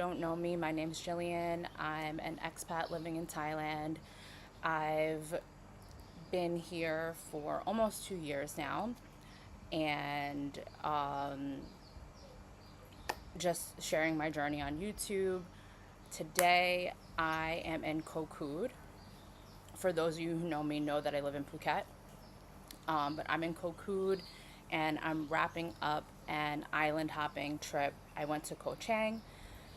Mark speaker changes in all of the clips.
Speaker 1: don't know me, my name's Jillian. I'm an expat living in Thailand. I've been here for almost 2 years now, and just sharing my journey on YouTube. Today, I am in Koh Kood. For those of you who know me, know that I live in Phuket. But I'm in Koh Kood, and I'm wrapping up an island hopping trip. I went to Koh Chang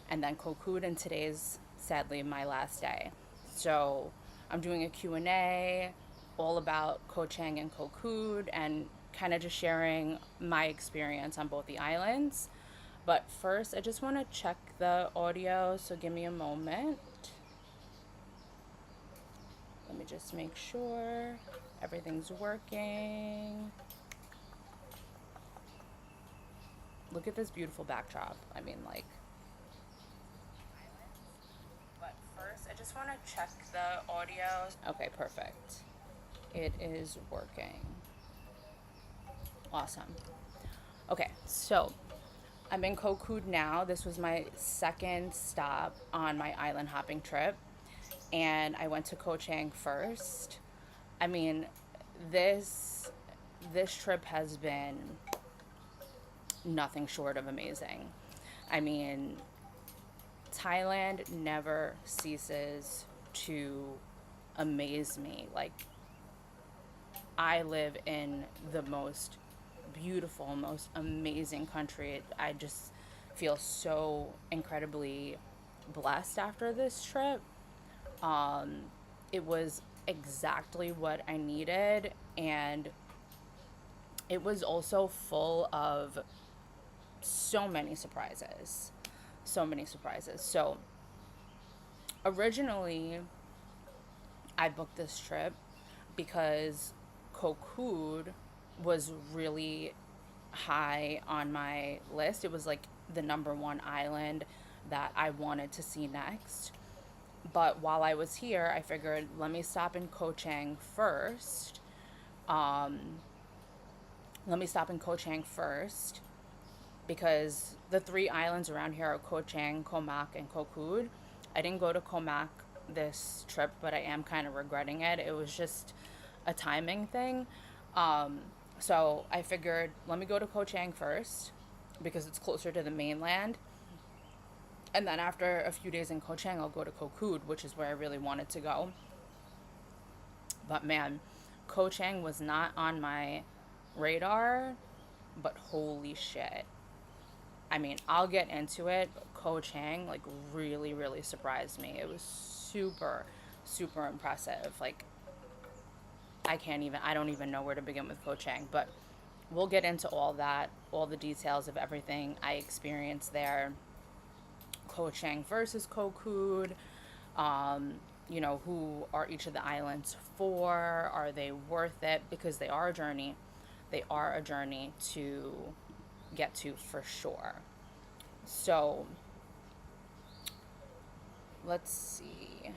Speaker 1: and then Koh Kood, and today's sadly my last day. So I'm doing a Q&A all about Koh Chang and Koh Kood, and kind of just sharing my experience on both the islands. But first, I just want to check the audio, so give me a moment. Let me just make sure everything's working. Look at this beautiful backdrop. I mean, like, but first, I just want to check the audio. Okay, perfect. It is working. Awesome. Okay, so I'm in Koh Kood now. This was my second stop on my island hopping trip, and I went to Koh Chang first. I mean, this this trip has been nothing short of amazing. I mean, Thailand never ceases to amaze me. Like, I live in the most beautiful, most amazing country. I just feel so incredibly blessed after this trip. It was exactly what I needed, and it was also full of so many surprises. So many surprises. So, originally, I booked this trip because Koh Kood was really high on my list. It was like the number one island that I wanted to see next. But while I was here, I figured, let me stop in Koh Chang first. Um, Let me stop in Koh Chang first, because the three islands around here are Koh Chang, Koh Mak, and Koh Kood. I didn't go to Koh Mak this trip, but I am kind of regretting it. It was just a timing thing. Um, so I figured, let me go to Koh Chang first because it's closer to the mainland. And then after a few days in Koh Chang, I'll go to Koh Kood, which is where I really wanted to go. But man, Koh Chang was not on my radar, but holy shit. I mean, I'll get into it. Koh Chang, like, really, really surprised me. It was super, super impressive. Like, I don't even know where to begin with Koh Chang, but we'll get into all that, all the details of everything I experienced there. Koh Chang versus Koh Kood. Who are each of the islands for? Are they worth it? Because they are a journey. They are a journey to get to for sure. So, let's see.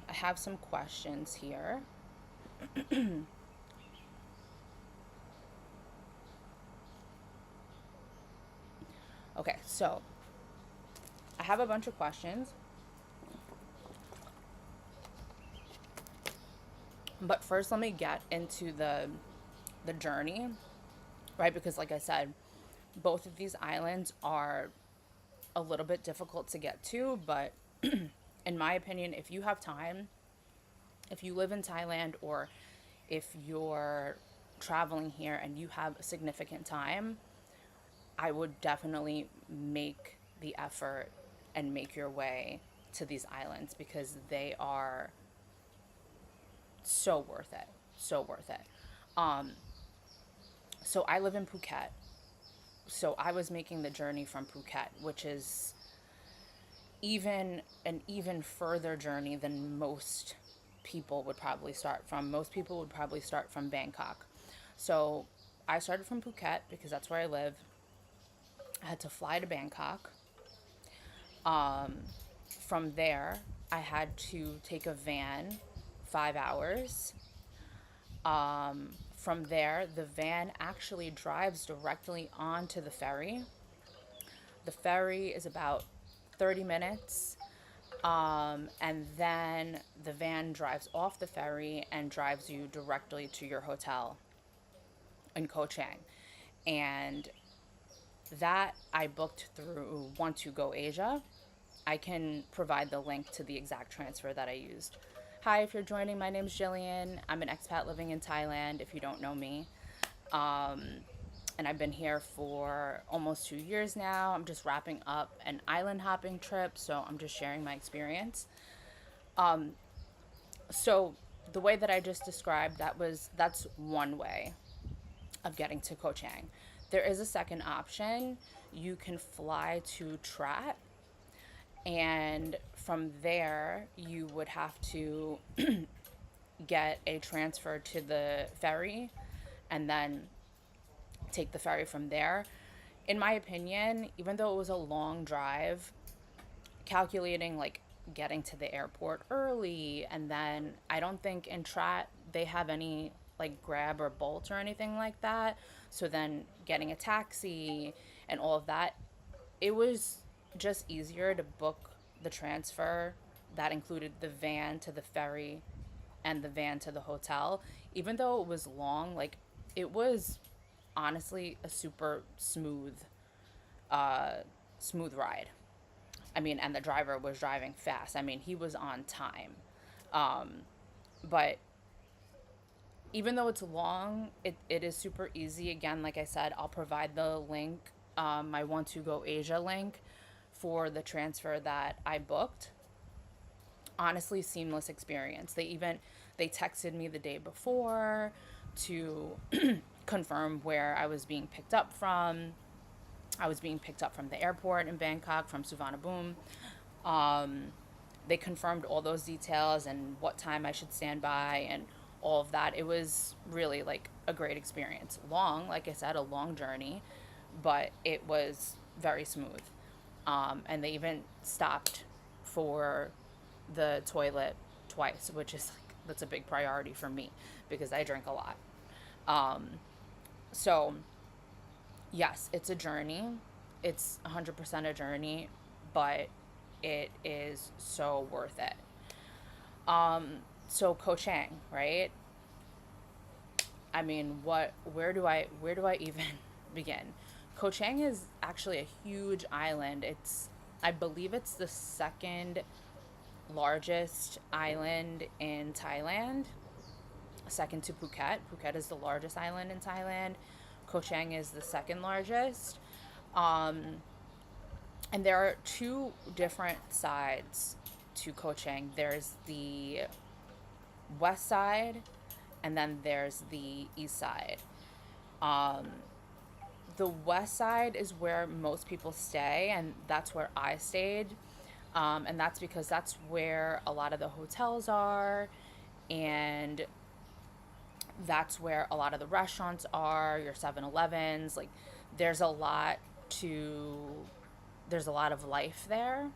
Speaker 1: I have some questions here. Okay, so I have a bunch of questions. But first, let me get into the journey, right? Because like I said, both of these islands are a little bit difficult to get to, but in my opinion, if you have time, if you live in Thailand, or if you're traveling here and you have significant time, I would definitely make the effort and make your way to these islands because they are so worth it. So worth it. Um, so I live in Phuket. So I was making the journey from Phuket, which is even further journey than most people would probably start from. Most people would probably start from Bangkok. So I started from Phuket because that's where I live. I had to fly to Bangkok. From there, I had to take a van, 5 hours. From there, the van actually drives directly onto the ferry. The ferry is about 30 minutes. And then the van drives off the ferry and drives you directly to your hotel in Koh Chang. And that I booked through Want to Go Asia. I can provide the link to the exact transfer that I used. Hi, if you're joining, my name's Jillian. I'm an expat living in Thailand, if you don't know me. And I've been here for almost 2 years now. I'm just wrapping up an island hopping trip, so I'm just sharing my experience. So the way that I just described, that's one way of getting to Koh Chang. There is a second option. You can fly to Trat, and from there you would have to get a transfer to the ferry and then take the ferry from there. In my opinion, even though it was a long drive, calculating like getting to the airport early, and then I don't think in Trat they have any like Grab or Bolt or anything like that. So then getting a taxi and all of that, it was just easier to book the transfer that included the van to the ferry and the van to the hotel. Even though it was long, like it was honestly a super uh smooth ride. I mean, and the driver was driving fast. I mean, he was on time. Um, but even though it's long, it is super easy. Again, like I said, I'll provide the link, my Want to Go Asia link for the transfer that I booked. Honestly, seamless experience. They texted me the day before to confirm where I was being picked up from. I was being picked up from the airport in Bangkok from Suvarnabhumi. Um, they confirmed all those details and what time I should stand by and all of that. It was really like a great experience. Long, like I said, a long journey, but it was very smooth. And they even stopped for the toilet twice, which is like, that's a big priority for me because I drink a lot. Um, so yes, it's a journey. It's 100% a journey, but it is so worth it. So Koh Chang, right? I mean, where do I even begin? Koh Chang is actually a huge island. I believe it's the second largest island in Thailand, second to Phuket. Phuket is the largest island in Thailand. Koh Chang is the second largest. Um, and there are two different sides to Koh Chang. There's the west side, and then there's the east side. Um, the west side is where most people stay, and that's where I stayed. And that's because that's where a lot of the hotels are, and that's where a lot of the restaurants are, your 7-Elevens. Like, there's a lot to, there's a lot of life there,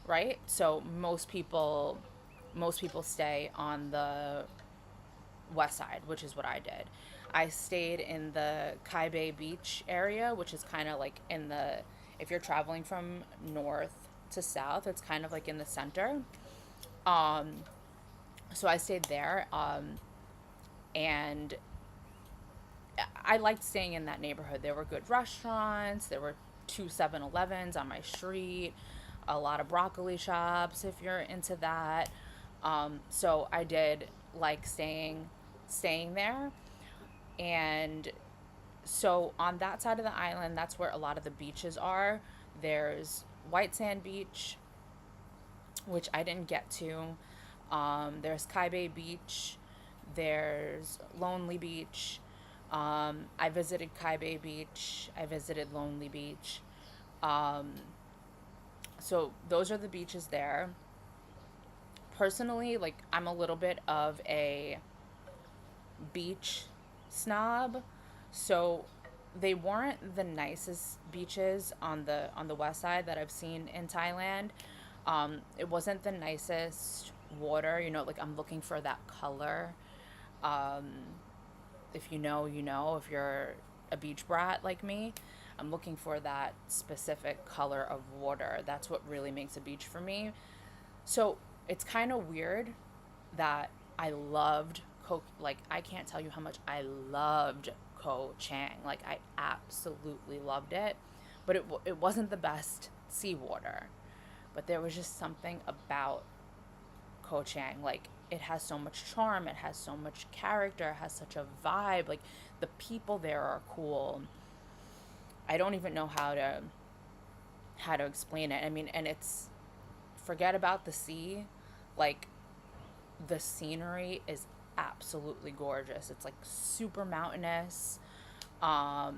Speaker 1: right? So most people stay on the west side, which is what I did. I stayed in the Kai Bay Beach area, which is kind of like in the, if you're traveling from north to south, it's kind of like in the center. Um, so I stayed there, and I liked staying in that neighborhood. There were good restaurants. There were two 7-Elevens on my street, a lot of broccoli shops if you're into that. So I did like staying there. And so on that side of the island, that's where a lot of the beaches are. There's White Sand Beach, which I didn't get to. There's Kai Bay Beach. There's Lonely Beach. I visited Kai Bay Beach. I visited Lonely Beach. Um, so those are the beaches there. Personally, like I'm a little bit of a beach snob, so they weren't the nicest beaches on the west side that I've seen in Thailand. It wasn't the nicest water, like I'm looking for that color. Um, if you know, if you're a beach brat like me. I'm looking for that specific color of water. That's what really makes a beach for me. So it's kind of weird that I loved like I can't tell you how much I loved Koh Chang. Like I absolutely loved it, but it wasn't the best seawater. But there was just something about Koh Chang. Like it has so much charm, it has so much character, it has such a vibe. Like the people there are cool. I don't even know how to explain it. I mean, and it's forget about the sea. Like the scenery is absolutely gorgeous. It's like super mountainous. Um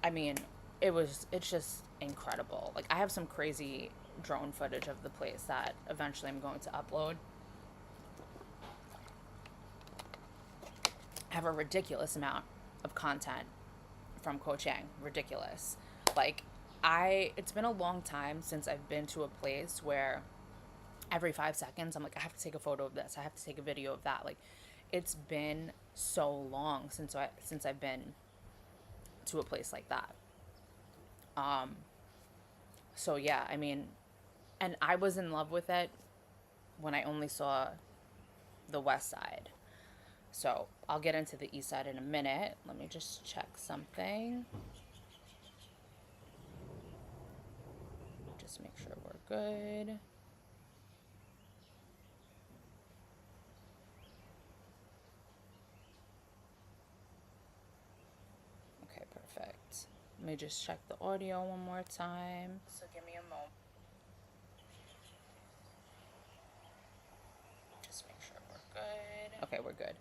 Speaker 1: I mean, it's just incredible. Like I have some crazy drone footage of the place that eventually I'm going to upload. I have a ridiculous amount of content from Koh Chang. Ridiculous. Like it's been a long time since I've been to a place where every 5 seconds I'm like, I have to take a photo of this, I have to take a video of that. Like it's been so long since I've been to a place like that. um so yeah, I mean, and I was in love with it when I only saw the west side. So I'll get into the east side in a minute. Let me just check something, just make sure we're good. Okay, perfect. Let me just check the audio one more time. So give me a moment. Just make sure we're good. Okay, we're good.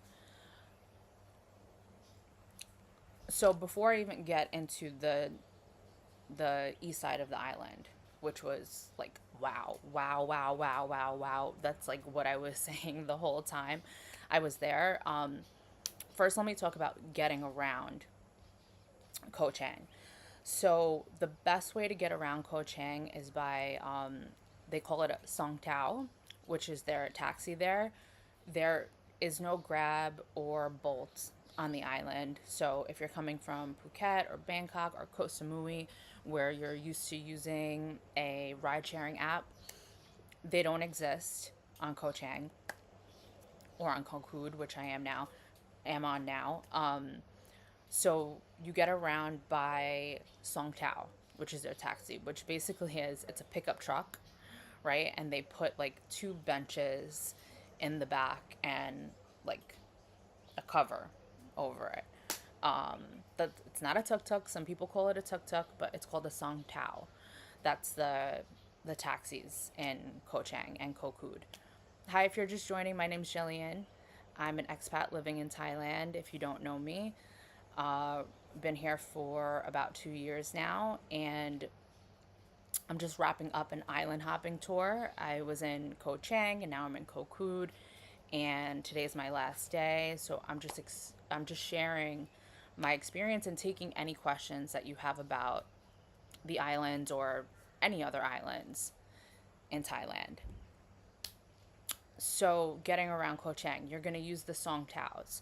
Speaker 1: So before I even get into the east side of the island, which was like wow, wow, wow, wow, wow, wow. That's like what I was saying the whole time I was there. First, let me talk about getting around Koh Chang. So the best way to get around Koh Chang is by they call it a Song Tao, which is their taxi there. There is no Grab or Bolt on the island. So if you're coming from Phuket or Bangkok or Koh Samui, where you're used to using a ride sharing app, they don't exist on Koh Chang or on Koh Kood, which I am on now. So you get around by Song Tao, which is their taxi, which basically it's a pickup truck, right? And they put like two benches in the back and like a cover over it. That it's not a tuk tuk. Some people call it a tuk tuk, but it's called a Song Tao. That's the taxis in Koh Chang and Koh Kood. Hi, if you're just joining, my name's Jillian. I'm an expat living in Thailand. If you don't know me, uh, been here for about 2 years now, and I'm just wrapping up an island hopping tour. I was in Koh Chang, and now I'm in Koh Kood, and today's my last day. So I'm just sharing my experience and taking any questions that you have about the islands or any other islands in Thailand. So getting around Koh Chang, you're gonna use the Song Taos.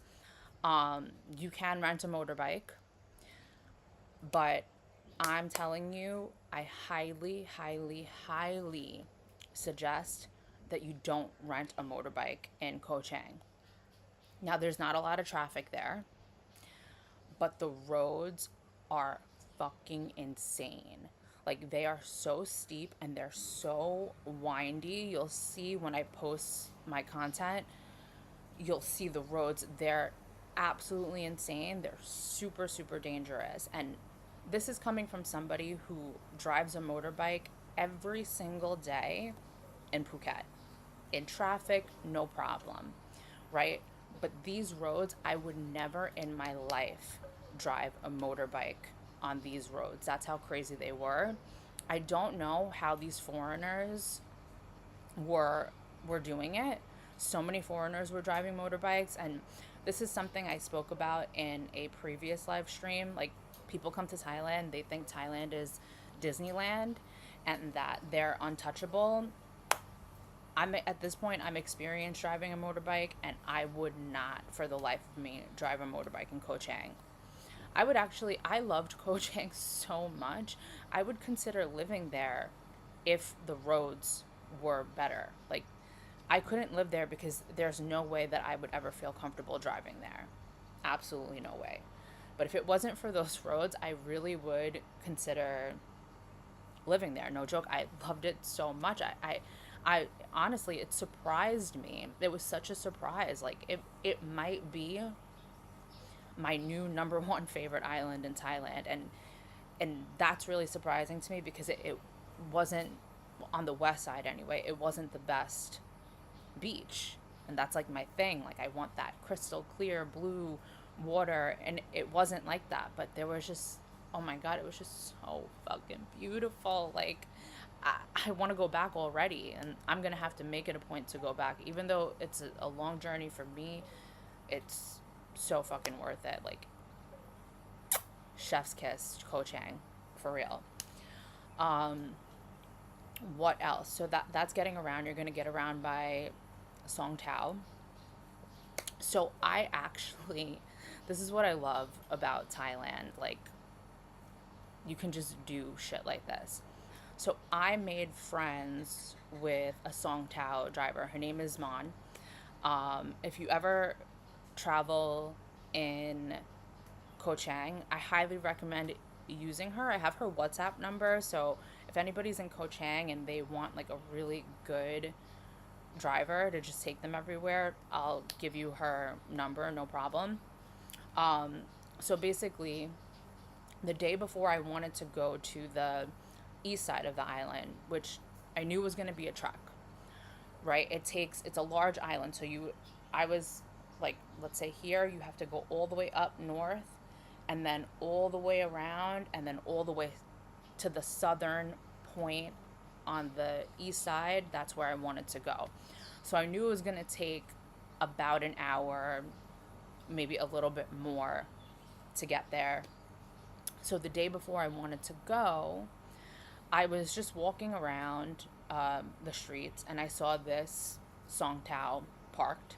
Speaker 1: You can rent a motorbike, but I'm telling you, I highly, highly, highly suggest that you don't rent a motorbike in Koh Chang. Now, there's not a lot of traffic there, but the roads are fucking insane. Like, they are so steep and they're so windy. You'll see when I post my content, you'll see the roads. They're absolutely insane. They're super, super dangerous. And this is coming from somebody who drives a motorbike every single day in Phuket. In traffic, no problem, right? But these roads, I would never in my life drive a motorbike on these roads. That's how crazy they were. I don't know how these foreigners were were doing it. So many foreigners were driving motorbikes, and this is something I spoke about in a previous live stream. Like, people come to Thailand, they think Thailand is Disneyland and that they're untouchable. I'm at this point, I'm experienced driving a motorbike, and I would not for the life of me drive a motorbike in Koh Chang. I loved Koh Chang so much. I would consider living there if the roads were better. Like, I couldn't live there because there's no way that I would ever feel comfortable driving there. Absolutely no way. But if it wasn't for those roads, I really would consider living there. No joke. I loved it so much. I honestly, it surprised me. It was such a surprise. Like, it might be my new number one favorite island in Thailand, and that's really surprising to me because it wasn't on the west side anyway. It wasn't the best beach, and that's like my thing. Like, I want that crystal clear blue water, and it wasn't like that. But there was just, oh my god, it was just so fucking beautiful. Like, I want to go back already, and I'm gonna have to make it a point to go back, even though it's a long journey for me. It's so fucking worth it. Like, chef's kiss, Koh Chang, for real. Um, what else? So that's getting around. You're gonna get around by Song Tao. So I actually, this is what I love about Thailand. Like, you can just do shit like this. So I made friends with a Song Tao driver. Her name is Mon. If you ever travel in Koh Chang, I highly recommend using her. I have her WhatsApp number, so if anybody's in Koh Chang and they want like a really good driver to just take them everywhere, I'll give you her number, no problem. Um, so basically, the day before I wanted to go to the east side of the island, which I knew was going to be a trek, right? It's a large island. So I was like, let's say here, you have to go all the way up north and then all the way around and then all the way to the southern point on the east side. That's where I wanted to go. So I knew it was going to take about an hour, maybe a little bit more to get there. So the day before I wanted to go, I was just walking around the streets and I saw this Song Tao parked.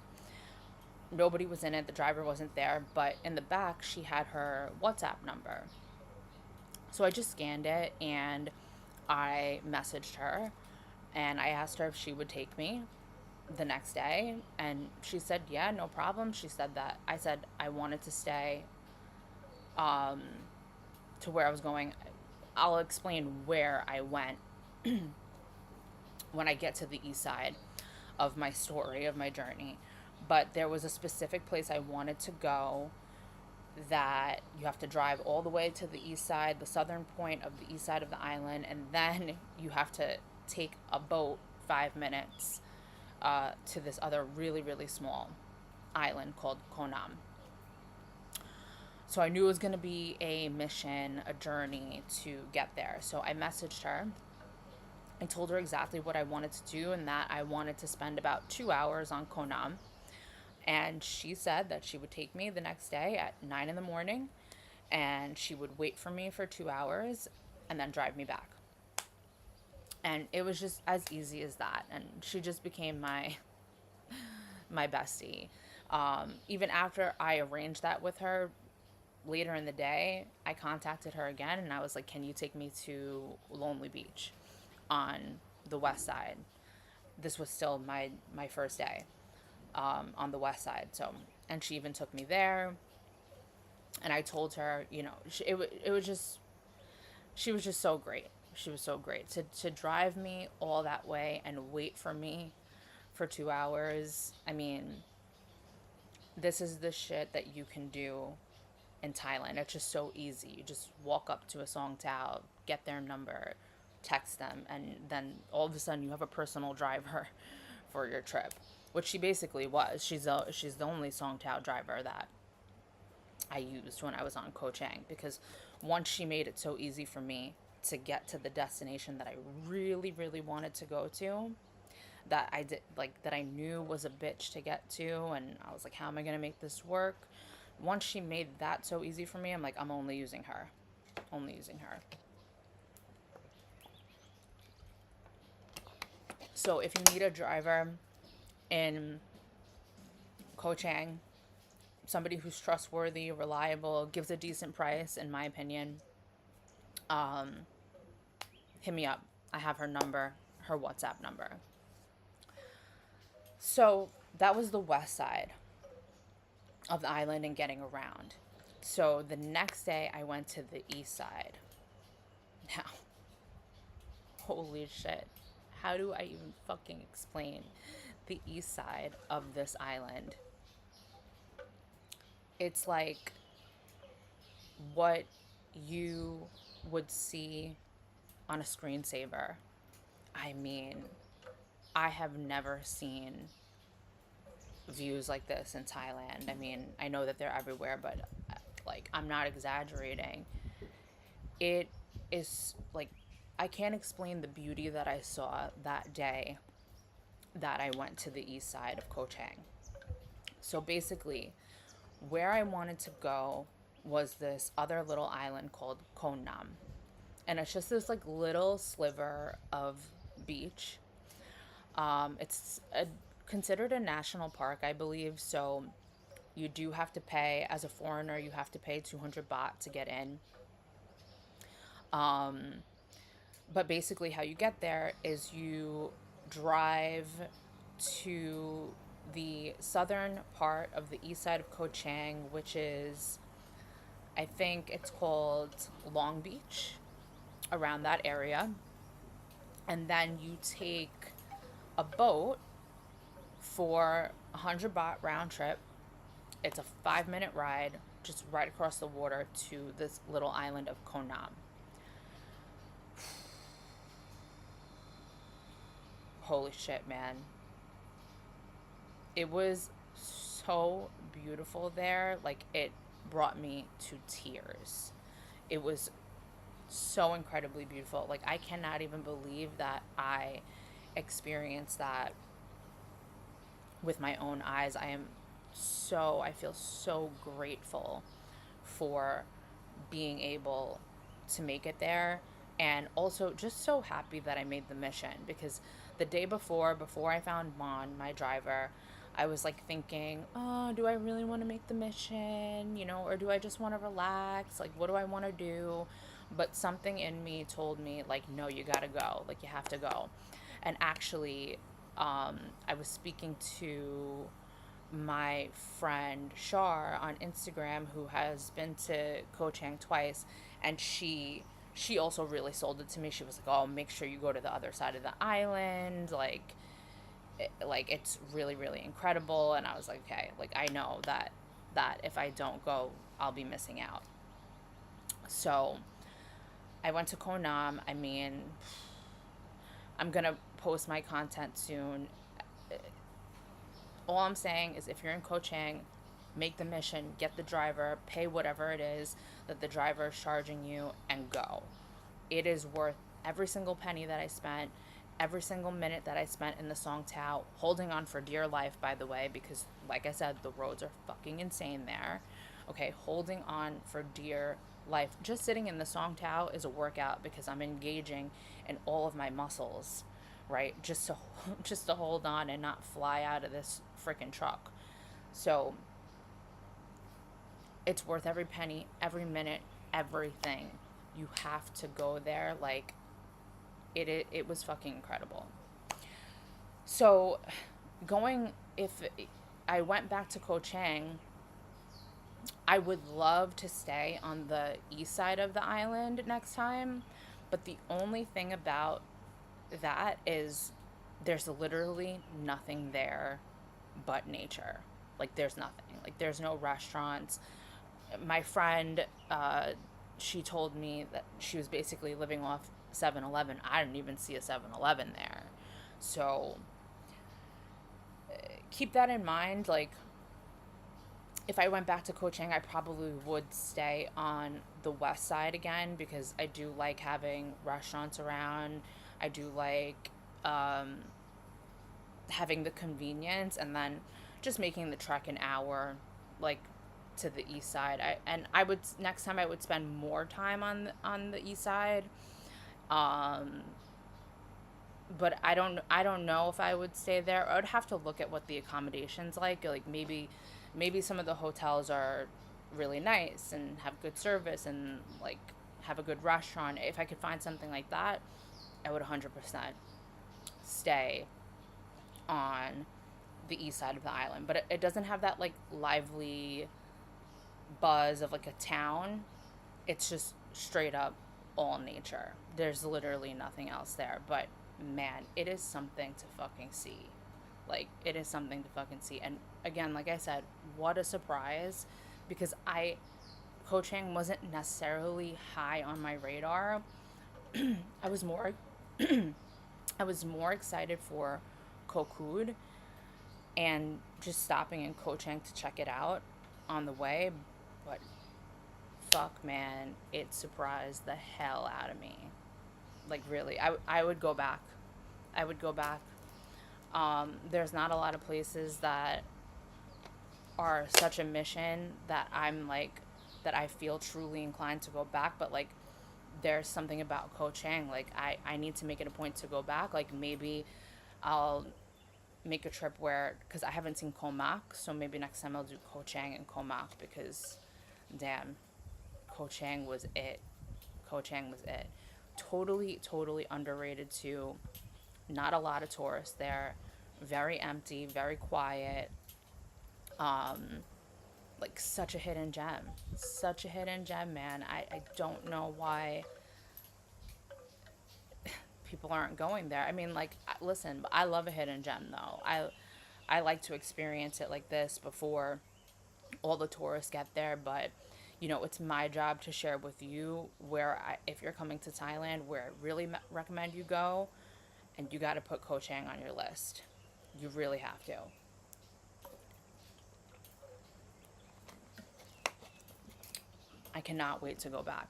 Speaker 1: Nobody was in it, the driver wasn't there, but in the back she had her WhatsApp number. So I just scanned it and I messaged her and I asked her if she would take me the next day, and she said yeah, no problem. She said that I said I wanted to stay um to where I was going. I'll explain where I went when I get to the east side of my story, of my journey. But there was a specific place I wanted to go that you have to drive all the way to the east side, the southern point of the east side of the island, and then you have to take a boat 5 minutes to this other really, really small island called Koh. So I knew it was going to be a mission, a journey to get there. So I messaged her. I told her exactly what I wanted to do and that I wanted to spend about 2 hours on Koh. And she said that she would take me the next day at 9 in the morning and she would wait for me for 2 hours and then drive me back. And it was just as easy as that. And she just became my bestie. Even after I arranged that with her, later in the day, I contacted her again and I was like, can you take me to Lonely Beach on the west side? This was still my first day on the west side. So, and she even took me there. And I told her, it was just, she was just so great. She was so great to drive me all that way and wait for me for 2 hours. I mean, this is the shit that you can do in Thailand. It's just so easy. You just walk up to a Song Tao, get their number, text them, and then all of a sudden you have a personal driver for your trip, which she basically was. She's the only Song Tao driver that I used when I was on Koh Chang, because once she made it so easy for me to get to the destination that I really, really wanted to go to, that I did, like, that I knew was a bitch to get to, and I was like, how am I gonna make this work? Once she made that so easy for me, I'm like, I'm only using her. Only using her. So if you need a driver in Koh Chang, somebody who's trustworthy, reliable, gives a decent price, in my opinion, hit me up. I have her number, her WhatsApp number. So that was the west side of the island and getting around. So the next day, I went to the east side. Now, holy shit. How do I even fucking explain the east side of this island? It's like what you would see on a screensaver. I mean, I have never seen views like this in Thailand. I mean, I know that they're everywhere, but like, I'm not exaggerating. It is like, I can't explain the beauty that I saw that day that I went to the east side of Koh Chang. So basically, where I wanted to go was this other little island called Koh Nam. And it's just this like little sliver of beach. It's considered a national park, I believe. So you do have to pay, as a foreigner, you have to pay 200 baht to get in. But basically, how you get there is you drive to the southern part of the east side of Koh Chang, which is, I think it's called Long Beach, around that area. And then you take a boat for 100 baht round trip. It's a 5 minute ride just right across the water to this little island of Koh Nam. Holy shit, man. It was so beautiful there. Like, it brought me to tears. It was so incredibly beautiful. Like, I cannot even believe that I experienced that with my own eyes. I feel so grateful for being able to make it there, and also just so happy that I made the mission, because the day before I found Mon, my driver, I was like thinking, oh, do I really want to make the mission, or do I just want to relax? Like, what do I want to do? But something in me told me, like, no, you gotta go. Like, you have to go. And actually, I was speaking to my friend Shar on Instagram, who has been to Koh Chang twice, and she also really sold it to me. She was like, "Oh, make sure you go to the other side of the island. Like it's really, really incredible." And I was like, "Okay, like, I know that if I don't go, I'll be missing out." So I went to Koh Nam. I mean, I'm gonna post my content soon. All I'm saying is, if you're in Koh Chang, make the mission, get the driver, pay whatever it is that the driver is charging you, and go. It is worth every single penny that I spent, every single minute that I spent in the Song Tao, holding on for dear life, by the way, because, like I said, the roads are fucking insane there. Okay, holding on for dear life. Just sitting in the Song Tao is a workout, because I'm engaging in all of my muscles, right? Just to just to hold on and not fly out of this freaking truck. So it's worth every penny, every minute, everything. You have to go there. Like, it was fucking incredible. So, going if I went back to Koh Chang, I would love to stay on the east side of the island next time, but the only thing about that is there's literally nothing there but nature. Like, there's nothing. Like, there's no restaurants. My friend, she told me that she was basically living off 7-Eleven. I didn't even see a 7-Eleven there. So keep that in mind. Like, if I went back to Koh Chang, I probably would stay on the west side again, because I do like having restaurants around. I do like having the convenience, and then just making the trek an hour, like, to the east side. I would, next time, I would spend more time on the east side. Um, but I don't know if I would stay there. I would have to look at what the accommodations like. Like, maybe maybe some of the hotels are really nice and have good service and like have a good restaurant. If I could find something like that, I would 100% stay on the east side of the island. But it doesn't have that like lively buzz of like a town. It's just straight up all nature. There's literally nothing else there. But man, it is something to fucking see. Like, it is something to fucking see. And again, like I said, what a surprise. Because Koh Chang wasn't necessarily high on my radar. I was more, I was more excited for Koh Kood and just stopping in Koh Chang to check it out on the way. But fuck, man, it surprised the hell out of me. Like, really, I would go back. I would go back. There's not a lot of places that are such a mission that I'm like, that I feel truly inclined to go back. But like, there's something about Koh Chang. Like, I need to make it a point to go back. Like, maybe I'll make a trip where, because I haven't seen Koh Mak, so maybe next time I'll do Koh Chang and Koh Mak because, damn, Koh Chang was it. Koh Chang was it. Totally, totally underrated too. Not a lot of tourists there. Very empty, very quiet. Um, like such a hidden gem. Such a hidden gem, man. I don't know why people aren't going there. I mean, like, listen, I love a hidden gem though. I like to experience it like this before all the tourists get there, but it's my job to share with you if you're coming to Thailand, where I really recommend you go, and you got to put Koh Chang on your list. You really have to. I cannot wait to go back.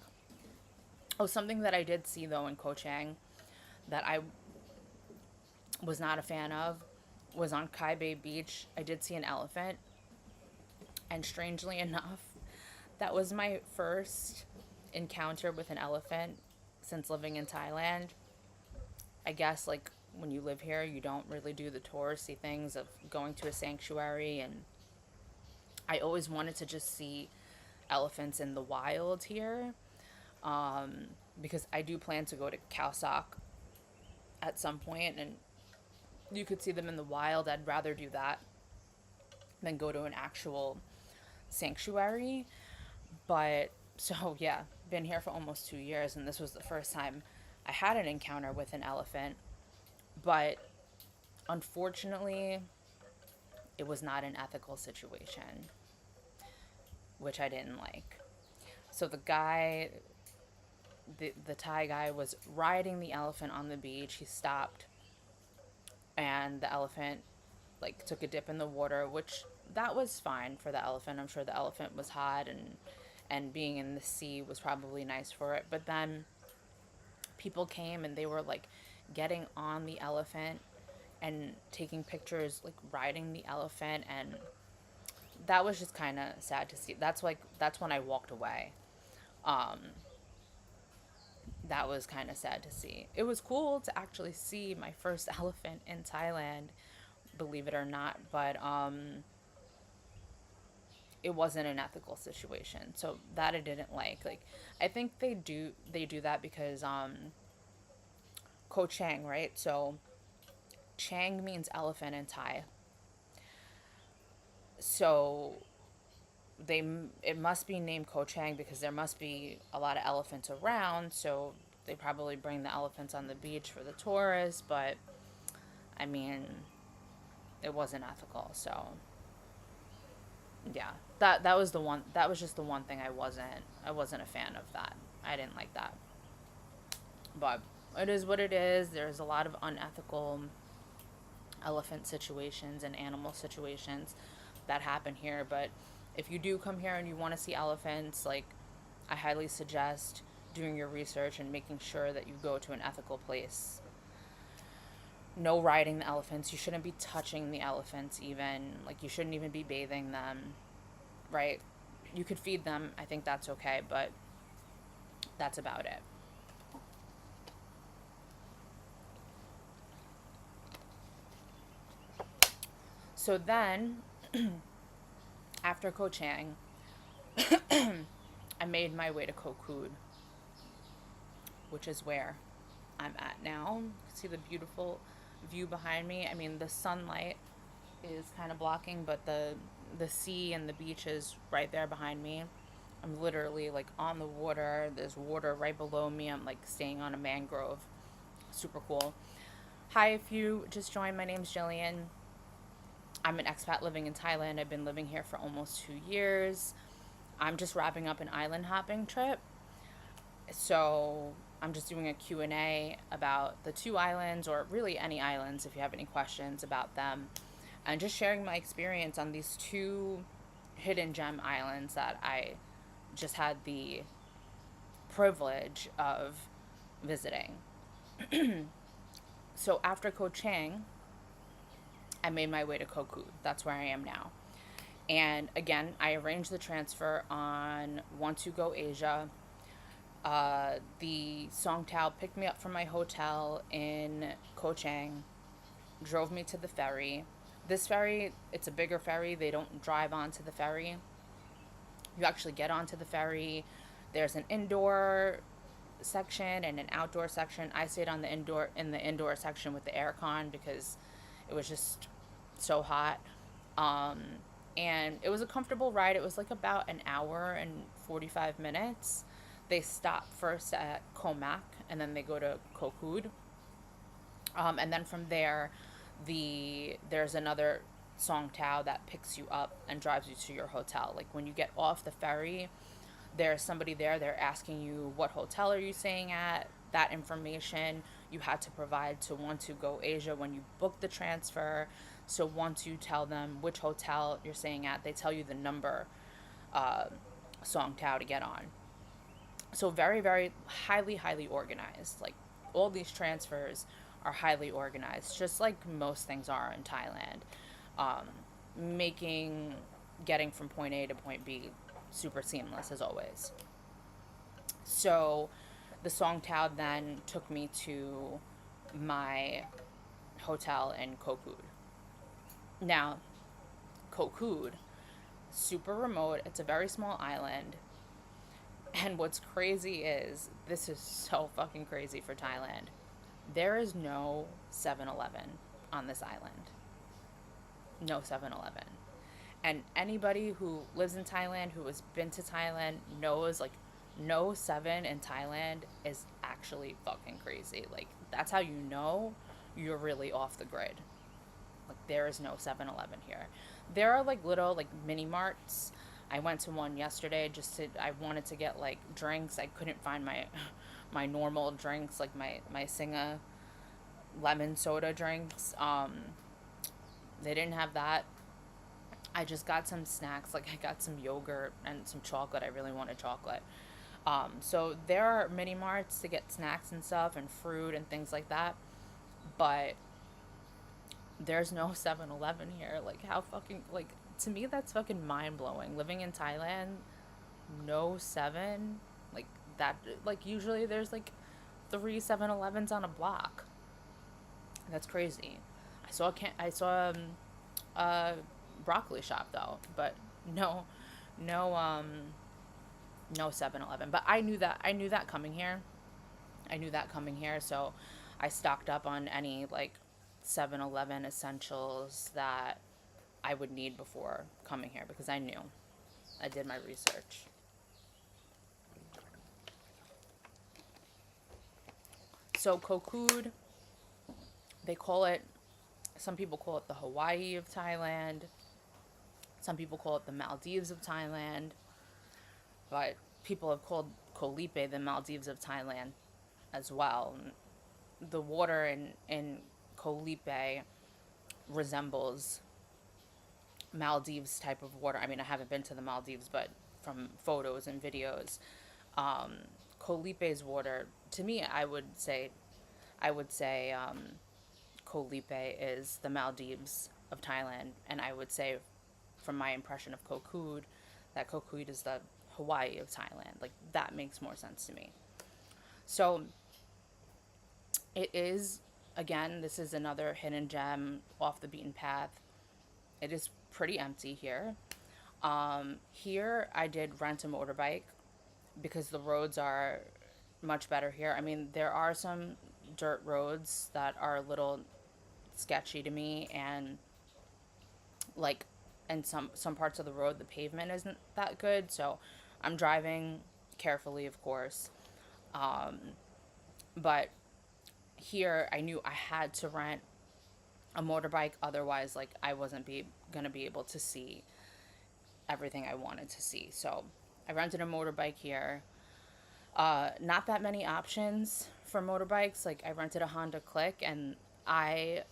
Speaker 1: Oh, something that I did see though in Koh Chang that I was not a fan of was on Kai Bay Beach. I did see an elephant, and strangely enough, that was my first encounter with an elephant since living in Thailand. I guess like when you live here, you don't really do the touristy things of going to a sanctuary, and I always wanted to just see elephants in the wild here, because I do plan to go to Khao Sok at some point, and you could see them in the wild. I'd rather do that than go to an actual sanctuary. But so yeah, been here for almost 2 years, and this was the first time I had an encounter with an elephant. But unfortunately, it was not an ethical situation, which I didn't like. So the Thai guy was riding the elephant on the beach. He stopped, and the elephant like took a dip in the water, which that was fine for the elephant. I'm sure the elephant was hot, and being in the sea was probably nice for it. But then people came and they were like getting on the elephant and taking pictures, like riding the elephant, and that was just kind of sad to see. That's when I walked away. Um, that was kind of sad to see. It was cool to actually see my first elephant in Thailand, believe it or not, but it wasn't an ethical situation. So that I didn't like. Like, I think they do that because Koh Chang, right? So Chang means elephant in Thai. So they it must be named Koh Chang because there must be a lot of elephants around, so they probably bring the elephants on the beach for the tourists, but I mean, it wasn't ethical. So yeah, that was just the one thing I wasn't a fan of. That I didn't like that. But it is what it is. There's a lot of unethical elephant situations and animal situations that happen here, but if you do come here and you want to see elephants, like, I highly suggest doing your research and making sure that you go to an ethical place. No riding the elephants. You shouldn't be touching the elephants even. Like, you shouldn't even be bathing them, right? You could feed them. I think that's okay, but that's about it. So then After Koh Chang, I made my way to Koh Kood, which is where I'm at now. See the beautiful view behind me. I mean, the sunlight is kind of blocking, but the sea and the beach is right there behind me. I'm literally like on the water. There's water right below me. I'm like staying on a mangrove. Super cool. Hi, if you just joined, my name's Jillian. I'm an expat living in Thailand. I've been living here for almost 2 years. I'm just wrapping up an island hopping trip. So I'm just doing a Q&A about the two islands, or really any islands if you have any questions about them, and just sharing my experience on these two hidden gem islands that I just had the privilege of visiting. So after Koh Chang, I made my way to Koh Kood. That's where I am now. And again, I arranged the transfer on Want to Go Asia. The Songtao picked me up from my hotel in Koh Chang, drove me to the ferry. This ferry, it's a bigger ferry. They don't drive onto the ferry. You actually get onto the ferry. There's an indoor section and an outdoor section. I stayed on the indoor section with the aircon because it was just so hot. Um, and it was a comfortable ride. It was like about an hour and 45 minutes. They stop first at Koh Mac and then they go to Koh Kood. And then from there, there's another Song Tao that picks you up and drives you to your hotel. Like when you get off the ferry, there's somebody there. They're asking you what hotel are you staying at. That information you had to provide to Want to Go Asia when you book the transfer. So once you tell them which hotel you're staying at, they tell you the number Song Tao to get on. So very, very highly organized. Like all these transfers are highly organized, just like most things are in Thailand. Um, making getting from point A to point B super seamless as always. So the Song Tao then took me to my hotel in Koh Kood. Now, Koh Kood, super remote. It's a very small island. And what's crazy is, this is so fucking crazy for Thailand. There is no 7-Eleven on this island. No 7-Eleven. And anybody who lives in Thailand, who has been to Thailand, knows like no 7 in Thailand is actually fucking crazy. Like that's how you know you're really off the grid. Like there is no 7-Eleven here. There are like little like mini marts. I went to one yesterday I wanted to get like drinks. I couldn't find my normal drinks, like my Singa lemon soda drinks. They didn't have that. I just got some snacks. Like I got some yogurt and some chocolate. I really wanted chocolate. So there are mini marts to get snacks and stuff and fruit and things like that. But there's no 7-Eleven here. Like how fucking like to me that's fucking mind blowing. Living in Thailand, no 7, like that. Like usually there's like 3 7-Elevens on a block. That's crazy. I saw a broccoli shop though, but no, no, no 7-Eleven. But I knew that coming here. I knew that coming here, so I stocked up on any like 7-Eleven essentials that I would need before coming here because I knew. I did my research. So Koh Kood, they call it, some people call it the Hawaii of Thailand. Some people call it the Maldives of Thailand. But people have called Koh Lipe the Maldives of Thailand as well. The water in Koh Lipe resembles Maldives type of water. I mean, I haven't been to the Maldives, but from photos and videos, Koh Lipe's water, to me, I would say Koh Lipe is the Maldives of Thailand, and I would say, from my impression of Koh Kood, that Koh Kood is the Hawaii of Thailand. Like that makes more sense to me. So it is, again, this is another hidden gem off the beaten path. It is pretty empty here. Here, I did rent a motorbike because the roads are much better here. I mean, there are some dirt roads that are a little sketchy to me, and like, and some parts of the road the pavement isn't that good, so I'm driving carefully, of course. But here, I knew I had to rent a motorbike, otherwise, like, I wasn't be gonna be able to see everything I wanted to see. So I rented a motorbike here. Not that many options for motorbikes. Like, I rented a Honda Click, and I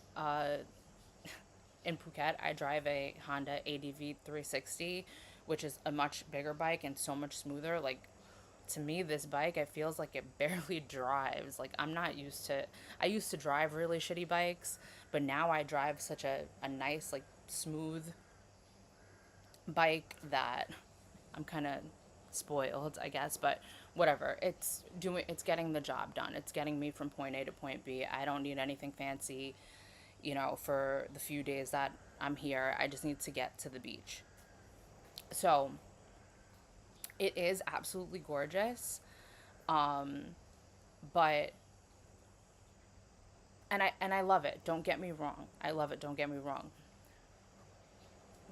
Speaker 1: in Phuket I drive a Honda ADV 360, which is a much bigger bike and so much smoother. Like, to me, this bike, it feels like it barely drives. Like, I'm not used to, I used to drive really shitty bikes, but now I drive such a nice, like, smooth bike that I'm kind of spoiled, I guess, but whatever. It's getting the job done. It's getting me from point A to point B. I don't need anything fancy, for the few days that I'm here. I just need to get to the beach. So, it is absolutely gorgeous. But and I love it. Don't get me wrong. I love it. Don't get me wrong.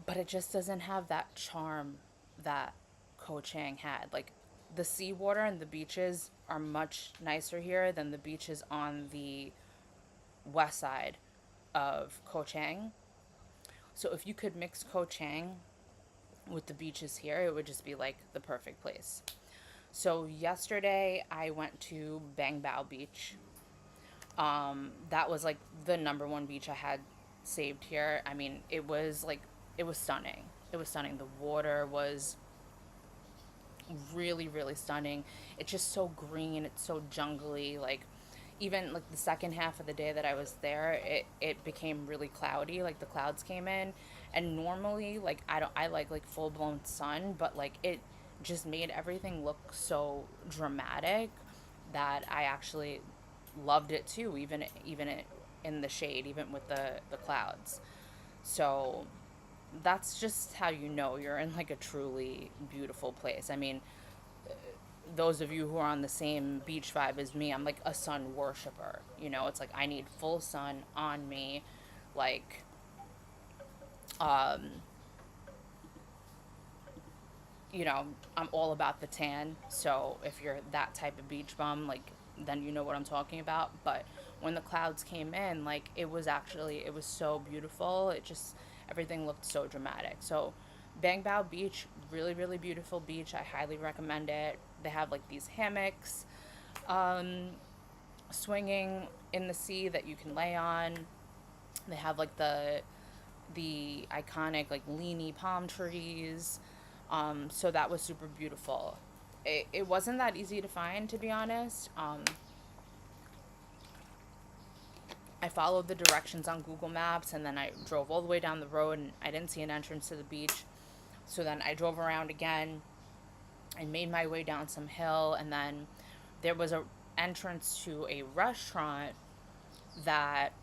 Speaker 1: But it just doesn't have that charm that Koh Chang had. Like, the seawater and the beaches are much nicer here than the beaches on the west side of Koh Chang. So if you could mix Koh Chang with the beaches here, it would just be like the perfect place. So yesterday I went to Bang Bao Beach. That was like the number one beach I had saved here. I mean, it was stunning. It was stunning. The water was really, really stunning. It's just so green. It's so jungly. Like, even like the second half of the day that I was there, it became really cloudy. Like, the clouds came in, and normally, like, I like full blown sun, but like it just made everything look so dramatic that I actually loved it too. In the shade, even with the clouds. So that's just how you know you're in like a truly beautiful place. I mean, those of you who are on the same beach vibe as me, I'm like a sun worshiper. It's like I need full sun on me. Like, um, you know, I'm all about the tan. So if you're that type of beach bum, like, then you know what I'm talking about. But when the clouds came in, like, it was so beautiful. Everything looked so dramatic. So Bang Bao Beach, really, really beautiful beach. I highly recommend it. They have like these hammocks, um, swinging in the sea that you can lay on. They have like the iconic like leany palm trees. So that was super beautiful. It wasn't that easy to find, to be honest. I followed the directions on Google Maps, and then I drove all the way down the road, and I didn't see an entrance to the beach. So then I drove around again and made my way down some hill, and then there was a entrance to a restaurant that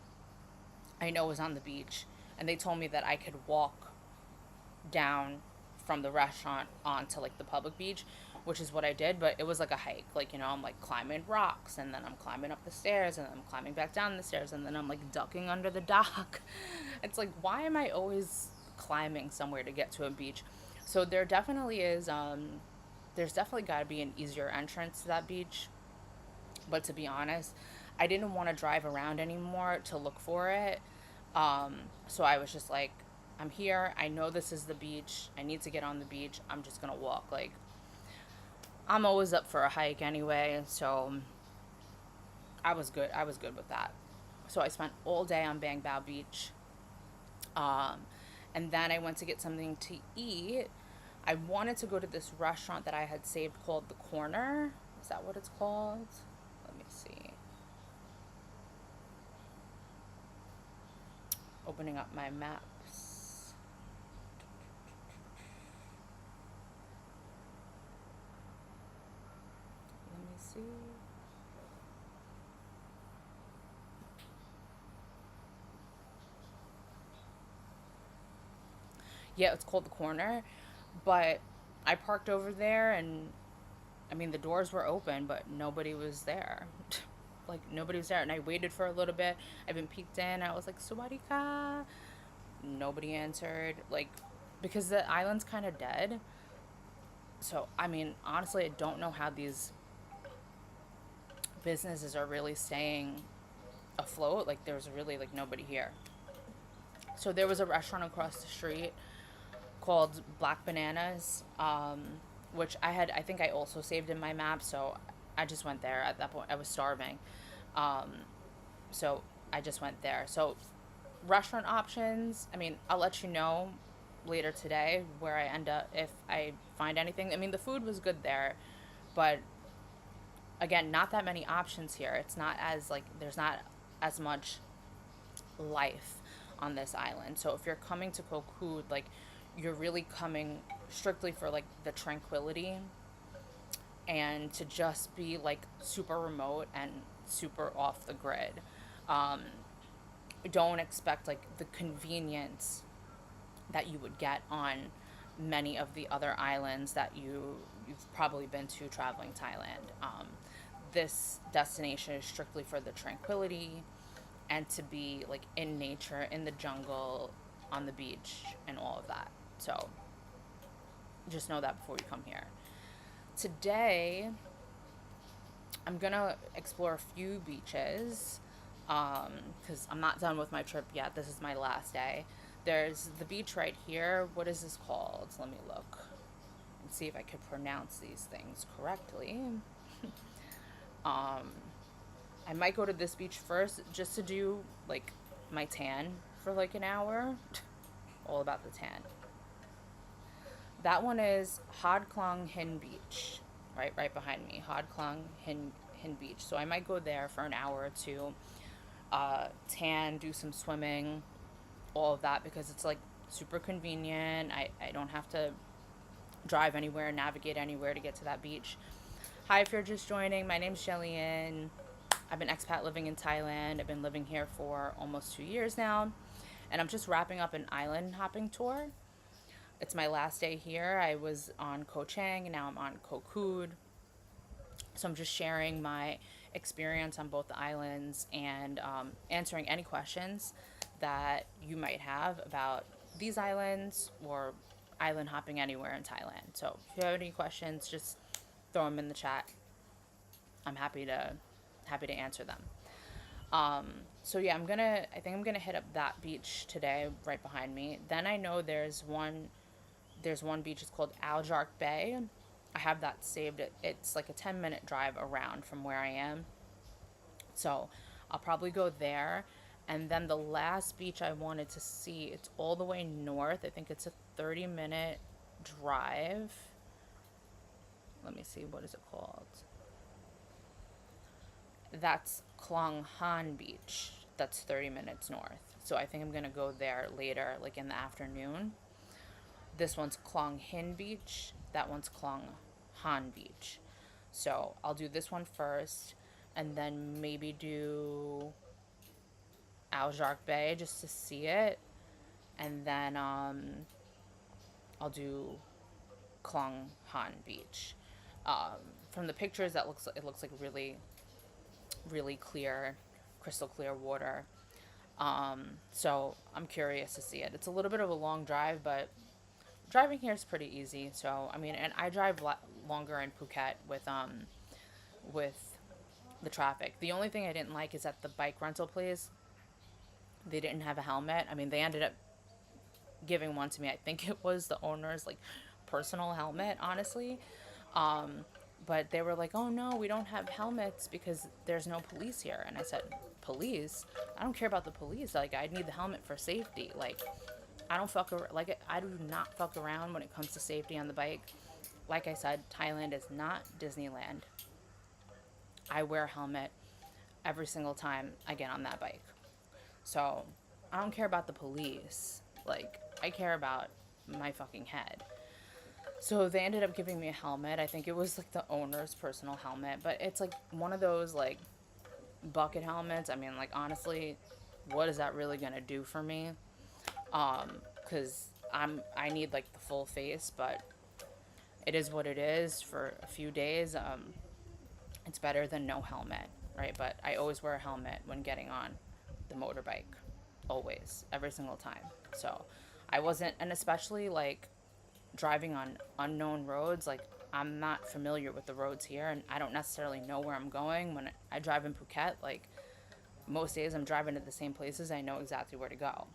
Speaker 1: I know was on the beach, and they told me that I could walk down from the restaurant onto like the public beach, which is what I did. But it was like a hike. Like, I'm like climbing rocks, and then I'm climbing up the stairs, and then I'm climbing back down the stairs, and then I'm like ducking under the dock. It's like, why am I always climbing somewhere to get to a beach? So there's definitely got to be an easier entrance to that beach. But to be honest, I didn't want to drive around anymore to look for it. So I was just like, I'm here. I know this is the beach. I need to get on the beach. I'm just going to walk. Like, I'm always up for a hike anyway. So I was good. I was good with that. So I spent all day on Bang Bao Beach. Um, and then I went to get something to eat. I wanted to go to this restaurant that I had saved called The Corner. Is that what it's called? Let me see. Opening up my maps. Let me see. Yeah, it's called The Corner. But I parked over there, and I mean, the doors were open, but nobody was there. Like, nobody was there. And I waited for a little bit. I even peeked in. I was like, Sawadika. Nobody answered. Like, because the island's kind of dead. So, I mean, honestly, I don't know how these businesses are really staying afloat. Like, there's really, like, nobody here. So, there was a restaurant across the street called Black Bananas, which I think I also saved in my map. So I just went there at that point. I was starving. Um, so I just went there. So restaurant options, I mean, I'll let you know later today where I end up if I find anything. I mean, the food was good there, but again, not that many options here. It's not as like there's not as much life on this island. So if you're coming to Koh Kood, like you're really coming strictly for like the tranquility and to just be like super remote and super off the grid. Um, don't expect like the convenience that you would get on many of the other islands that you've probably been to traveling Thailand. This destination is strictly for the tranquility and to be like in nature, in the jungle, on the beach, and all of that. So just know that before you come here. Today, I'm gonna explore a few beaches because I'm not done with my trip yet. This is my last day. There's the beach right here. What is this called? Let me look and see if I could pronounce these things correctly. Um, I might go to this beach first just to do like my tan for like an hour. All about the tan. That one is Hod Klong Hin Beach, right behind me. Hod Klong Hin Beach. So I might go there for an hour or two, tan, do some swimming, all of that because it's like super convenient. I don't have to drive anywhere, navigate anywhere to get to that beach. Hi, if you're just joining, my name's Jillian. I'm an expat living in Thailand. I've been living here for almost 2 years now, and I'm just wrapping up an island hopping tour. It's my last day here. I was on Koh Chang and now I'm on Koh Kood. So I'm just sharing my experience on both the islands and answering any questions that you might have about these islands or island hopping anywhere in Thailand. So if you have any questions, just throw them in the chat. I'm happy to answer them. So yeah, I think I'm gonna hit up that beach today, right behind me. Then I know there's one beach. It's called Aljark Bay. I have that saved. It's like a 10-minute drive around from where I am. So I'll probably go there. And then the last beach I wanted to see, it's all the way north. I think it's a 30-minute drive. Let me see, what is it called? That's Klong Han Beach. That's 30 minutes north. So I think I'm going to go there later, like in the afternoon. This one's Klong Hin Beach. That one's Klong Han Beach. So I'll do this one first and then maybe do Aljark Bay just to see it. And then I'll do Klong Han Beach. From the pictures, it looks like really, really clear, crystal clear water. So I'm curious to see it. It's a little bit of a long drive, but driving here is pretty easy. So I mean, and I drive longer in Phuket with the traffic. The only thing I didn't like is at the bike rental place, they didn't have a helmet. I mean, they ended up giving one to me. I think it was the owner's like personal helmet, honestly. Um, but they were like, "Oh no, we don't have helmets because there's no police here." And I said, "Police? I don't care about the police. Like, I need the helmet for safety. Like, I don't fuck around. Like, I do not fuck around when it comes to safety on the bike. Like I said, Thailand is not Disneyland. I wear a helmet every single time I get on that bike. So I don't care about the police. Like, I care about my fucking head." So they ended up giving me a helmet. I think it was like the owner's personal helmet, but it's like one of those like bucket helmets. I mean, like honestly, what is that really gonna do for me? Because I need like the full face, but it is what it is for a few days. It's better than no helmet, right? But I always wear a helmet when getting on the motorbike, always, every single time. So I wasn't, and especially like driving on unknown roads, like I'm not familiar with the roads here, and I don't necessarily know where I'm going. When I drive in Phuket, like most days I'm driving to the same places, I know exactly where to go.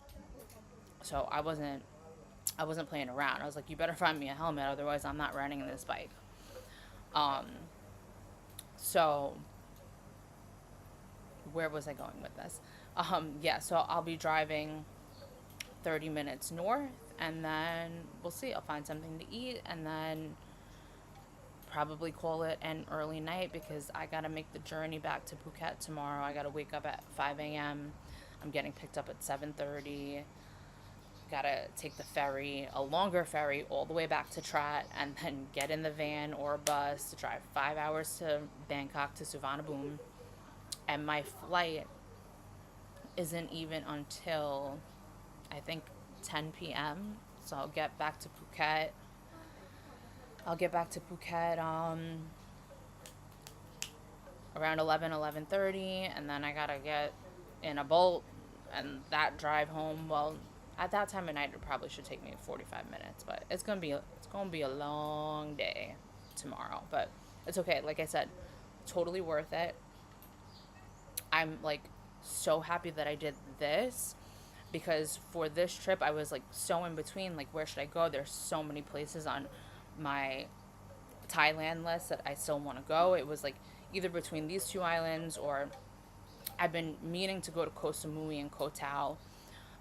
Speaker 1: So I wasn't playing around. I was like, you better find me a helmet, otherwise I'm not riding this bike. Um, so where was I going with this? Yeah, so I'll be driving 30 minutes north, and then we'll see. I'll find something to eat, and then probably call it an early night because I gotta make the journey back to Phuket tomorrow. I gotta wake up at 5 a.m. I'm getting picked up at 7:30. Gotta take the ferry, a longer ferry, all the way back to Trat, and then get in the van or bus to drive 5 hours to Bangkok to Suvarnabhumi. And my flight isn't even until I think 10 p.m. So I'll get back to Phuket. I'll get back to Phuket around 11:30, and then I gotta get in a boat and that drive home. Well, at that time of night, it probably should take me 45 minutes, but it's gonna be a long day tomorrow. But it's okay. Like I said, totally worth it. I'm like so happy that I did this because for this trip I was like so in between, like where should I go? There's so many places on my Thailand list that I still want to go. It was like either between these two islands, or I've been meaning to go to Koh Samui and Koh Tao,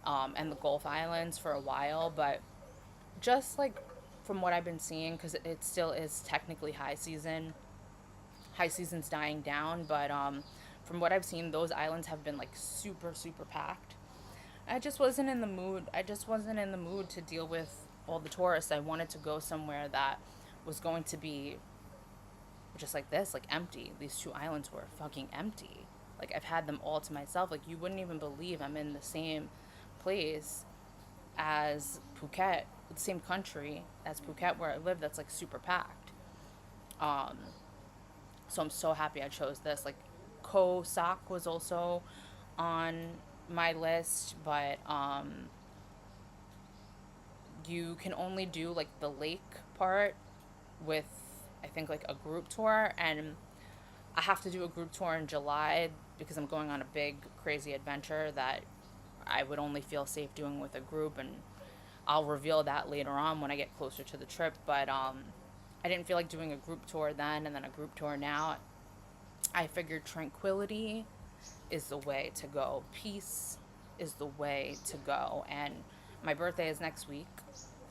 Speaker 1: and the Gulf Islands for a while, but just like from what I've been seeing, because it still is technically high season's dying down, but from what I've seen, those islands have been like super, super packed. I just wasn't in the mood. I just wasn't in the mood to deal with all the tourists. I wanted to go somewhere that was going to be just like this, like empty. These two islands were fucking empty. Like I've had them all to myself. Like you wouldn't even believe I'm in the same place as Phuket, the same country as Phuket where I live. That's like super packed. Um, so I'm so happy I chose this. Like Koh Sak was also on my list, but you can only do like the lake part with I think like a group tour, and I have to do a group tour in July because I'm going on a big crazy adventure that I would only feel safe doing with a group, and I'll reveal that later on when I get closer to the trip. But I didn't feel like doing a group tour then and then a group tour now. I figured tranquility is the way to go. Peace is the way to go. And my birthday is next week.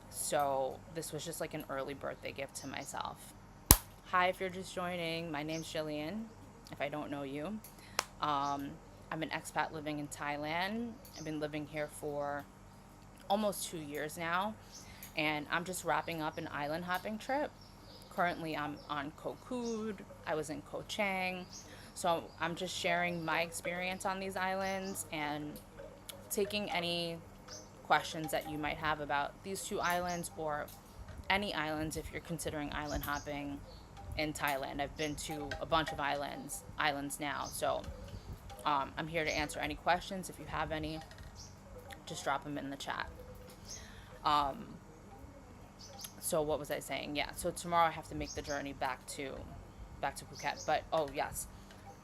Speaker 1: So this was just like an early birthday gift to myself. Hi, if you're just joining, my name's Jillian, if I don't know you. I'm an expat living in Thailand. I've been living here for almost 2 years now. And I'm just wrapping up an island hopping trip. Currently, I'm on Koh Kood. I was in Koh Chang. So I'm just sharing my experience on these islands and taking any questions that you might have about these two islands or any islands if you're considering island hopping in Thailand. I've been to a bunch of islands now. So I'm here to answer any questions. If you have any, just drop them in the chat. Um, so what was I saying? Yeah. So tomorrow I have to make the journey back to Phuket. But oh yes,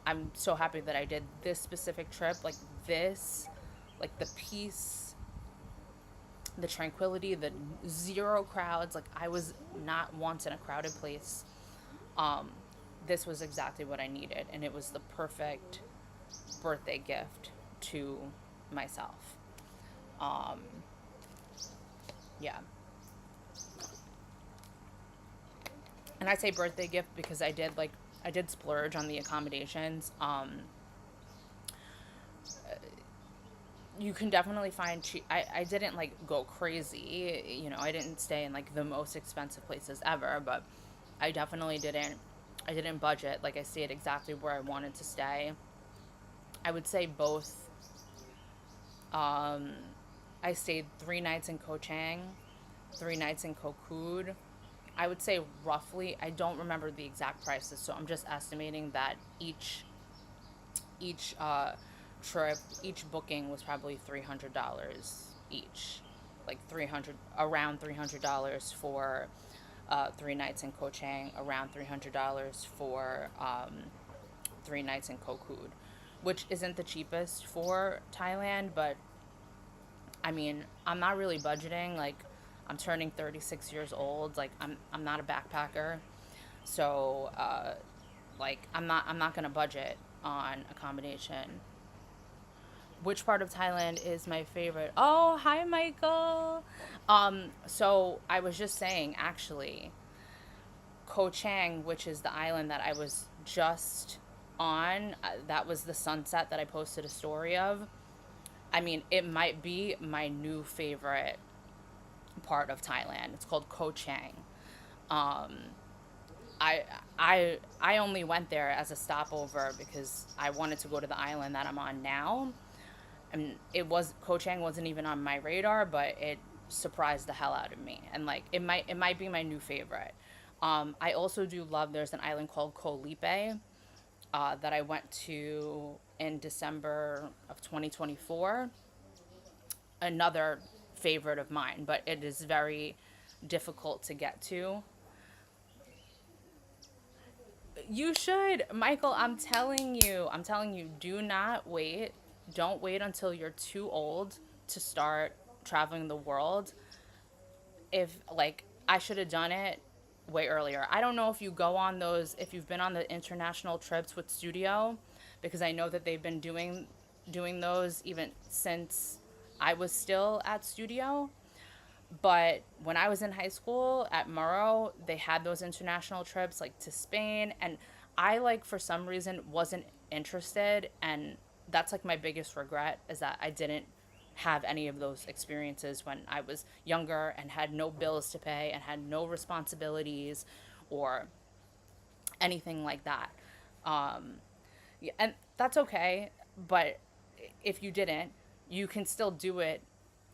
Speaker 1: I'm so happy that I did this specific trip. Like this, like the peace, the tranquility, the zero crowds. Like I was not once in a crowded place. This was exactly what I needed, and it was the perfect birthday gift to myself. Um, yeah. And I say birthday gift because I did splurge on the accommodations. You can definitely find cheap. I didn't like go crazy, I didn't stay in like the most expensive places ever, but I didn't budget. Like I stayed exactly where I wanted to stay. I would say both. I stayed 3 nights in Koh Chang, 3 nights in Koh Kood, I would say roughly, I don't remember the exact prices, so I'm just estimating that each trip, each booking was probably $300 each, like 300 around $300 for 3 nights in Koh Chang, around $300 for 3 nights in Koh Kood, which isn't the cheapest for Thailand, but I mean, I'm not really budgeting. Like, I'm turning 36 years old. Like, I'm not a backpacker, so like I'm not gonna budget on accommodation. Which part of Thailand is my favorite? Oh, hi, Michael. So I was just saying, actually, Koh Chang, which is the island that I was just on, that was the sunset that I posted a story of. I mean, it might be my new favorite part of Thailand. It's called Koh Chang. Um, I I only went there as a stopover because I wanted to go to the island that I'm on now. And Koh Chang wasn't even on my radar, but it surprised the hell out of me. And like it might be my new favorite. I also do love, there's an island called Koh Lipe that I went to in December of 2024. Another favorite of mine, but it is very difficult to get to. You should, Michael. I'm telling you, do not wait. Don't wait until you're too old to start traveling the world. If, like, I should have done it way earlier. I don't know if you go on those, if you've been on the international trips with Studio, because I know that they've been doing those even since I was still at Studio. But when I was in high school at Murrow, they had those international trips like to Spain, and I, like, for some reason wasn't interested, and that's like my biggest regret, is that I didn't have any of those experiences when I was younger and had no bills to pay and had no responsibilities or anything like that. Um, yeah, and that's okay, but if you didn't, you can still do it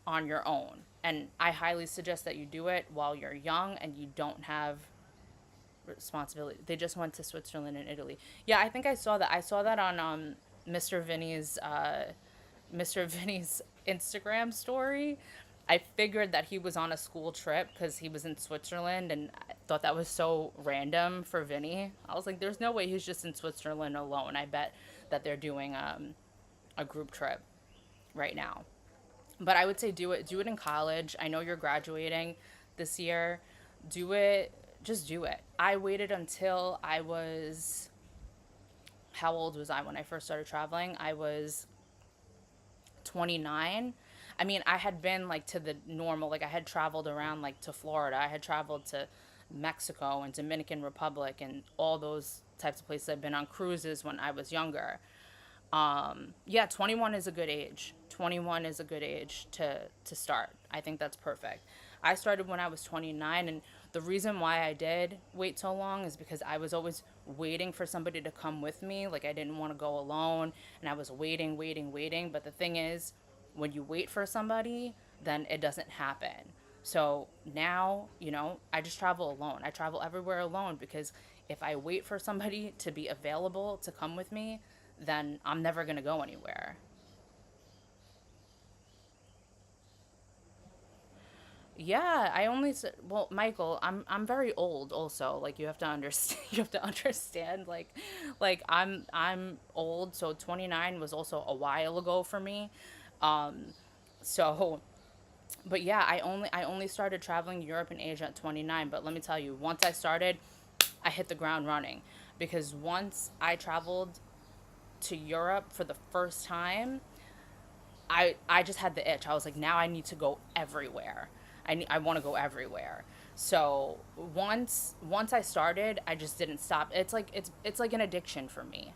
Speaker 1: on your own. And I highly suggest that you do it while you're young and you don't have responsibility. They just went to Switzerland and Italy. Yeah, I think I saw that. I saw that on Mr. Vinny's Mr. Vinny's Instagram story. I figured that he was on a school trip because he was in Switzerland, and I thought that was so random for Vinny. I was like, there's no way he's just in Switzerland alone. I bet that they're doing a group trip right now. But I would say do it in college. I know you're graduating this year. Do it, just do it. I waited until I was, how old was I when I first started traveling? I was 29. I mean, I had been like to the normal, like I had traveled around like to Florida. I had traveled to Mexico and Dominican Republic and all those types of places. I've been on cruises when I was younger. Yeah, 21 is a good age. 21 is a good age to start. I think that's perfect. I started when I was 29, and the reason why I did wait so long is because I was always waiting for somebody to come with me. Like, I didn't want to go alone, and I was waiting, waiting, waiting. But the thing is, when you wait for somebody, then it doesn't happen. So now, I just travel alone. I travel everywhere alone because if I wait for somebody to be available to come with me, then I'm never going to go anywhere. Yeah, well, Michael, I'm very old also. Like, you have to understand, you have to understand, like I'm old, so 29 was also a while ago for me. Um so but yeah, I only started traveling Europe and Asia at 29, but let me tell you, once I started, I hit the ground running, because once I traveled to Europe for the first time, I just had the itch. I was like, now I need to go everywhere. I want to go everywhere. So once I started, I just didn't stop. It's like an addiction for me.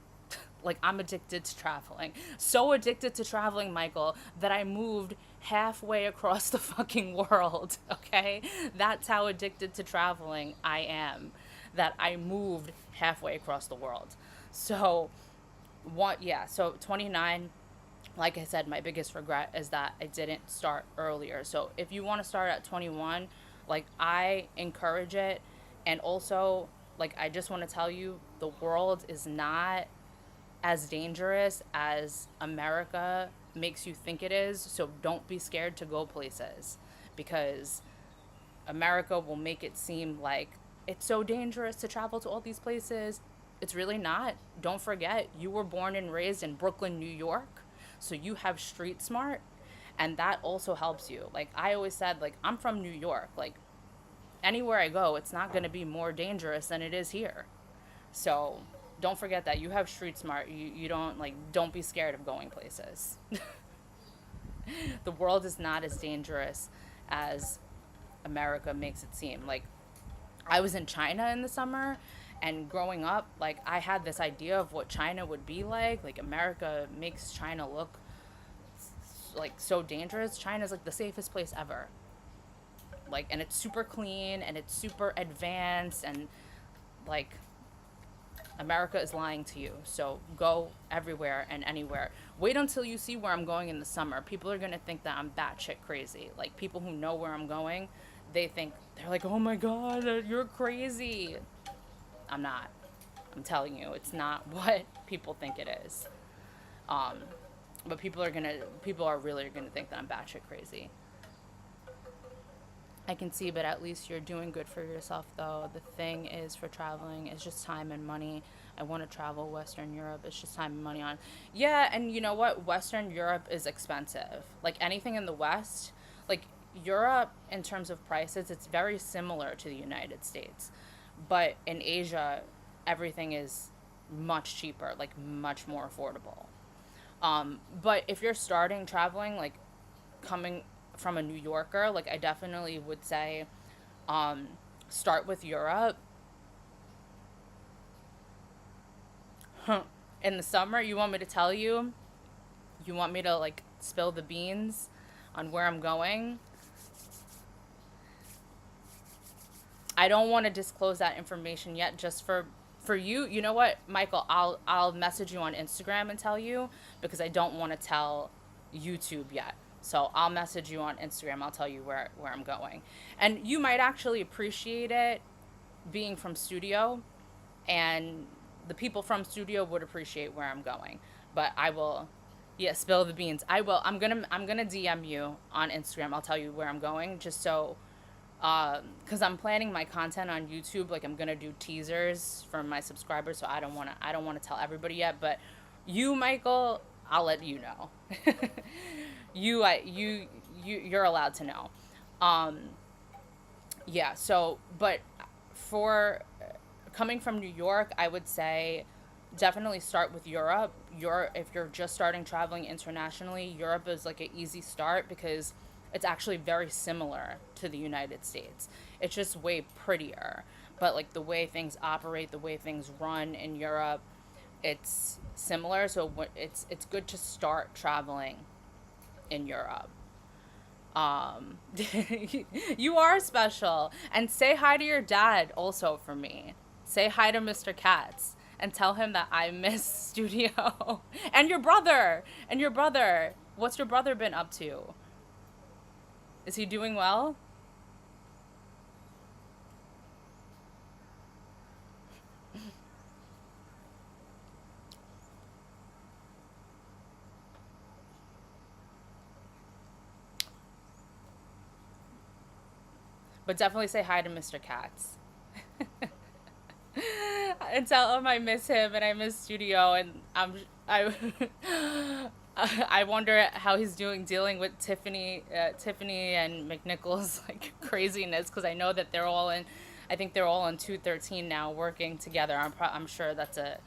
Speaker 1: Like, I'm addicted to traveling. So addicted to traveling, Michael, that I moved halfway across the fucking world. Okay? That's how addicted to traveling I am. That I moved halfway across the world. So what yeah, so 29, like I said, my biggest regret is that I didn't start earlier. So if you want to start at 21, Like, I encourage it. And also, like, I just want to tell you, the world is not as dangerous as America makes you think it is. So don't be scared to go places, because America will make it seem like it's so dangerous to travel to all these places. It's really not. Don't forget, you were born and raised in Brooklyn, New York. So you have street smart, and that also helps you. Like, I always said, like, I'm from New York. Like, anywhere I go, it's not going to be more dangerous than it is here. So don't forget that you have street smart. You don't, like, don't be scared of going places. The world is not as dangerous as America makes it seem. Like, I was in China in the summer, and growing up, like, I had this idea of what China would be like. Like, America makes China look like so dangerous. China's like the safest place ever. Like, and it's super clean and it's super advanced, and like, America is lying to you. So go everywhere and anywhere. Wait until you see where I'm going in the summer. People are going to think that I'm batshit crazy. Like, people who know where I'm going, they're like, oh my God, you're crazy. I'm not. I'm telling you, it's not what people think it is. Um, but people are really gonna think that I'm batshit crazy. I can see, but at least you're doing good for yourself, though. The thing is, for traveling, it's just time and money. I want to travel Western Europe. It's just time and money on. Yeah, and you know what? Western Europe is expensive. Like, anything in the West, like Europe, in terms of prices, it's very similar to the United States. But in Asia, everything is much cheaper, like much more affordable. But if you're starting traveling, like, coming from a New Yorker, like, I definitely would say, um, start with Europe. In the summer, you want me to tell you? You want me to, like, spill the beans on where I'm going? I don't want to disclose that information yet, just for you. You know what, Michael? I'll message you on Instagram and tell you, because I don't want to tell YouTube yet. So I'll message you on Instagram. I'll tell you where I'm going. And you might actually appreciate it, being from studio, and the people from studio would appreciate where I'm going. But I will, yeah, spill the beans. I will. I'm gonna DM you on Instagram. I'll tell you where I'm going, just so, because I'm planning my content on YouTube. Like, I'm gonna do teasers for my subscribers, so I don't wanna tell everybody yet. But you, Michael, I'll let you know. You're allowed to know. Um, yeah. So, but for coming from New York, I would say definitely start with Europe. If you're just starting traveling internationally, Europe is like an easy start, because it's actually very similar to the United States. It's just way prettier. But like, the way things operate, the way things run in Europe, it's similar. So it's good to start traveling in Europe. Um, you are special. And say hi to your dad also for me. Say hi to Mr. Katz and tell him that I miss studio. And your brother. And your brother. What's your brother been up to? Is he doing well? But definitely say hi to Mr. Katz. And tell him I miss him and I miss studio, and I I wonder how he's doing dealing with Tiffany and McNichols like craziness, because I know that they're all in. I think they're all on 213 now, working together. I'm sure that's a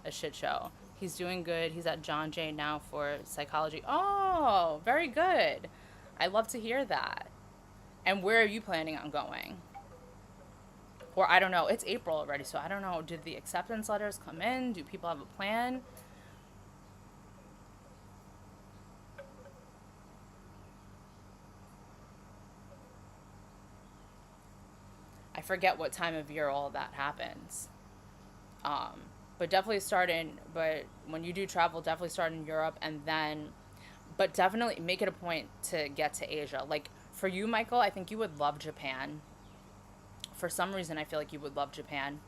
Speaker 1: shit show. He's doing good. He's at John Jay now for psychology. Oh, very good. I love to hear that. And where are you planning on going? Or I don't know. It's April already, so I don't know. Did the acceptance letters come in? Do people have a plan? I forget what time of year all of that happens. Um, but definitely start in. But when you do travel, definitely start in Europe, and then, but definitely make it a point to get to Asia. Like, for you, Michael, I think you would love Japan. for some reason, I feel like you would love Japan.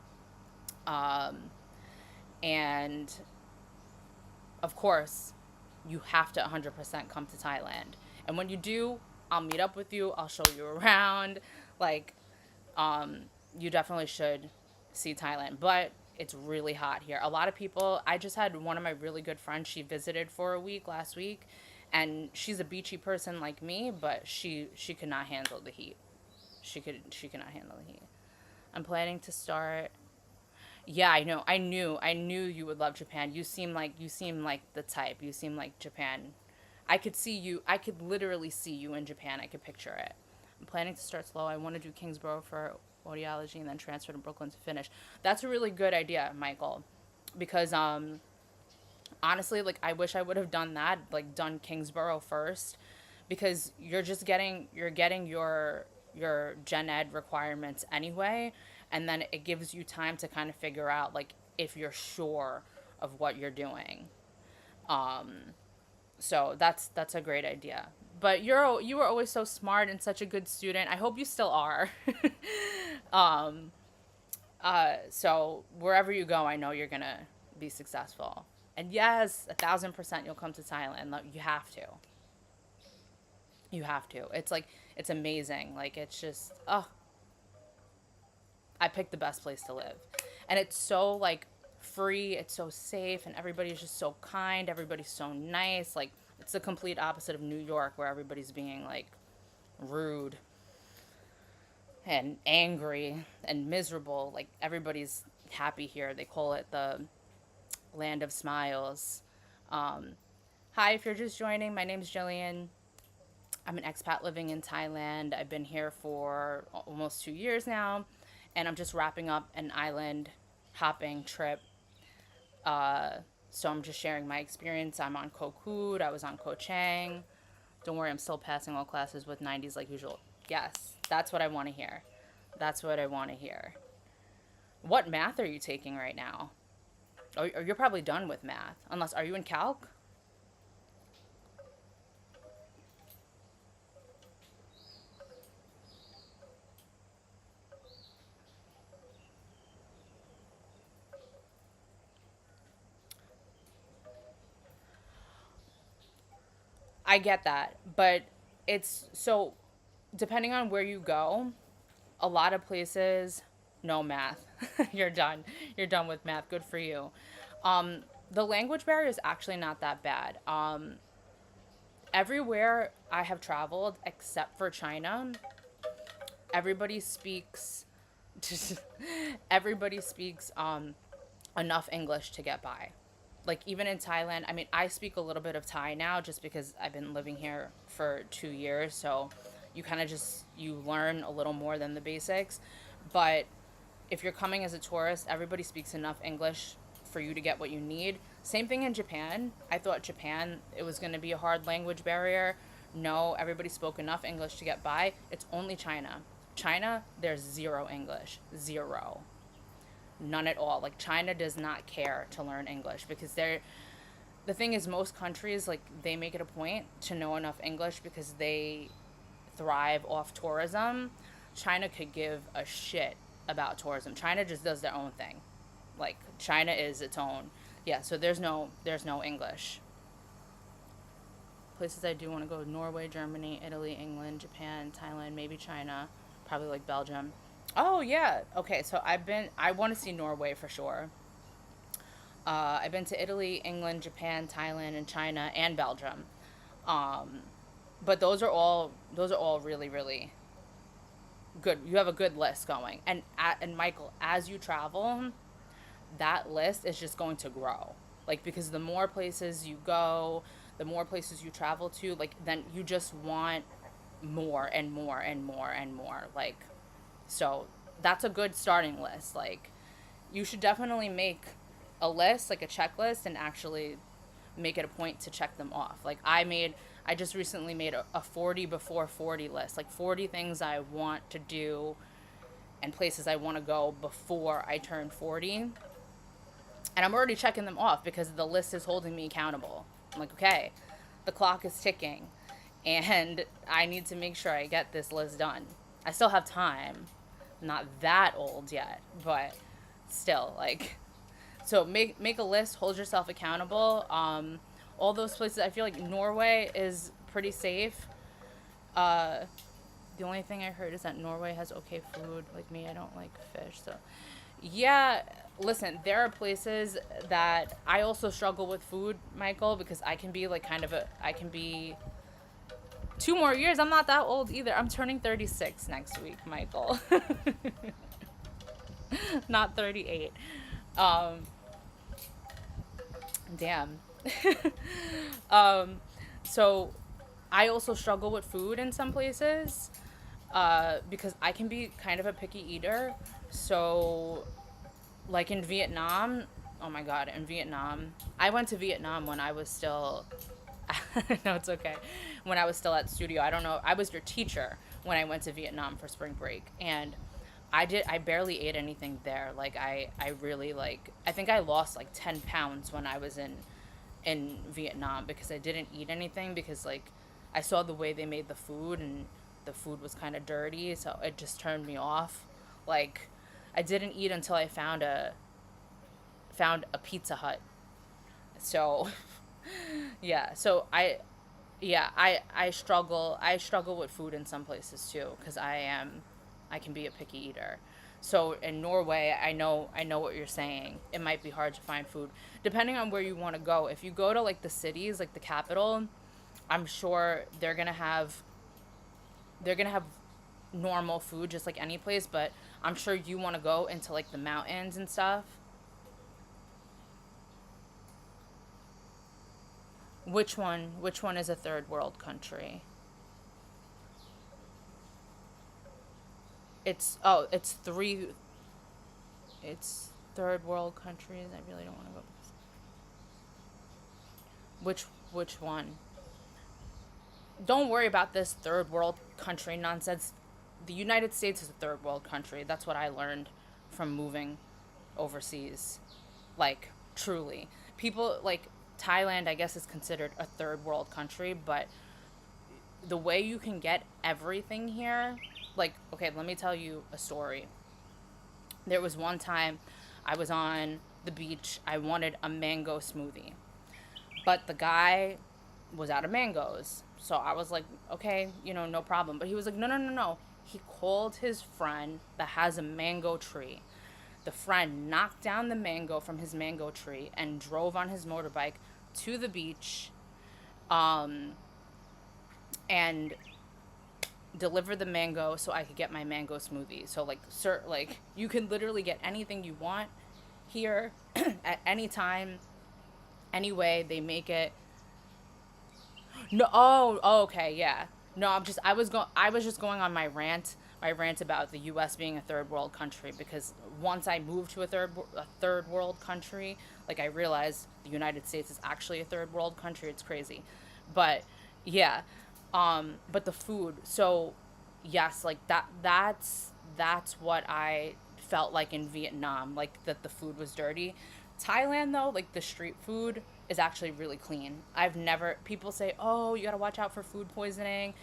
Speaker 1: Um, and of course, you have to 100% come to Thailand. And when you do, I'll meet up with you. I'll show you around. Like, um, you definitely should see Thailand. But it's really hot here. A lot of people, I just had one of my really good friends, she visited for a week last week. And she's a beachy person like me, but she could not handle the heat. She could not handle the heat. I'm planning to start. Yeah, I know. I knew you would love Japan. You seem like the type. You seem like Japan. I could see you. I could literally see you in Japan. I could picture it. I'm planning to start slow. I want to do Kingsborough for audiology and then transfer to Brooklyn to finish. That's a really good idea, Michael. Because honestly, like I wish I would have done that, like done Kingsborough first, because you're getting your gen ed requirements anyway, and then it gives you time to kind of figure out like if you're sure of what you're doing. So that's a great idea. But you were always so smart and such a good student. I hope you still are. um, so wherever you go, I know you're gonna be successful. And yes, 1,000% you'll come to Thailand. Like, you have to. You have to. It's like it's amazing. Like it's just I picked the best place to live, and it's so like free. It's so safe, and everybody's just so kind. Everybody's so nice. Like it's the complete opposite of New York, where everybody's being like rude and angry and miserable. Like everybody's happy here. They call it the land of smiles. Um, Hi, if you're just joining, my name's Jillian. I'm an expat living in Thailand. I've been here for almost 2 years now, and I'm just wrapping up an island hopping trip. Uh, so I'm just sharing my experience. I'm on Koh Kood. I was on Koh Chang. Don't worry, I'm still passing all classes with 90s like usual. Yes, that's what I want to hear. That's what I want to hear. What math are you taking right now? Or you're probably done with math. Unless, are you in calc? I get that. But it's so, depending on where you go, a lot of places, no math. You're done. You're done with math. Good for you. The language barrier is actually not that bad. Everywhere I have traveled, except for China, everybody speaks. Everybody speaks enough English to get by. Like even in Thailand, I mean, I speak a little bit of Thai now just because I've been living here for 2 years. So you kind of just you learn a little more than the basics. But if you're coming as a tourist, everybody speaks enough English for you to get what you need. Same thing in Japan. I thought Japan it was going to be a hard language barrier. No, everybody spoke enough English to get by. It's only China. China, there's zero English. Zero. None at all. Like China does not care to learn English because they're the thing is most countries like they make it a point to know enough English because they thrive off tourism. China could give a shit about tourism. China just does their own thing. Like China is its own. Yeah, so there's no English. Places I do want to go: Norway, Germany, Italy, England, Japan, Thailand, maybe China, probably like Belgium. Oh yeah. Okay, so I want to see Norway for sure. I've been to Italy, England, Japan, Thailand, and China, and Belgium. Um, but those are all really really good. You have a good list going, and Michael, as you travel, that list is just going to grow. Like because the more places you go, the more places you travel to, like then you just want more and more and more and more. Like so that's a good starting list. Like you should definitely make a list, like a checklist, and actually make it a point to check them off. Like I just recently made a 40 before 40 list, like 40 things I want to do and places I want to go before I turn 40. And I'm already checking them off because the list is holding me accountable. I'm like, okay, the clock is ticking and I need to make sure I get this list done. I still have time. not that old yet, but still, like, so make a list, hold yourself accountable. All those places, I feel like Norway is pretty safe. Uh, the only thing I heard is that Norway has okay food. Like me, I don't like fish, so yeah. Listen, there are places that I also struggle with food, Michael, because I can be like kind of a I can be 2 more years. I'm not that old either. I'm turning 36 next week, Michael. Not 38. Um, damn. um, so I also struggle with food in some places because I can be kind of a picky eater. So, like in Vietnam, oh my God, in Vietnam, I went to Vietnam when I was still, no, it's okay. When I was still at studio, I don't know, I was your teacher when I went to Vietnam for spring break. And I barely ate anything there. Like I really like, I think I lost like 10 pounds when I was in Vietnam because I didn't eat anything because like I saw the way they made the food and the food was kind of dirty, so it just turned me off. Like I didn't eat until I found a Pizza Hut. So yeah, so I struggle with food in some places too cuz I can be a picky eater. So in Norway, I know what you're saying. It might be hard to find food depending on where you want to go. If you go to like the cities, like the capital, I'm sure they're going to have normal food just like any place, but I'm sure you want to go into like the mountains and stuff. Which one is a third world country? It's three. It's third world countries. I really don't want to go. Which one? Don't worry about this third world country nonsense. The United States is a third world country. That's what I learned from moving overseas. Like, truly. People like Thailand, I guess, is considered a third world country, but the way you can get everything here, like, okay, let me tell you a story. There was one time I was on the beach. I wanted a mango smoothie, but the guy was out of mangoes. So I was like, okay, no problem. But he was like, no, no, no, no. He called his friend that has a mango tree. The friend knocked down the mango from his mango tree and drove on his motorbike to the beach, um, and delivered the mango so I could get my mango smoothie. So like, sir, like you can literally get anything you want here at any time, any way they make it. No, oh, okay, yeah. No, I was just going on my rant about the U.S. being a third world country because once I moved to a third world country, like I realized the United States is actually a third world country. It's crazy, but yeah, but the food. So yes, like that's what I felt like in Vietnam, like that the food was dirty. Thailand though, like the street food is actually really clean. I've never People say, "Oh, you got to watch out for food poisoning."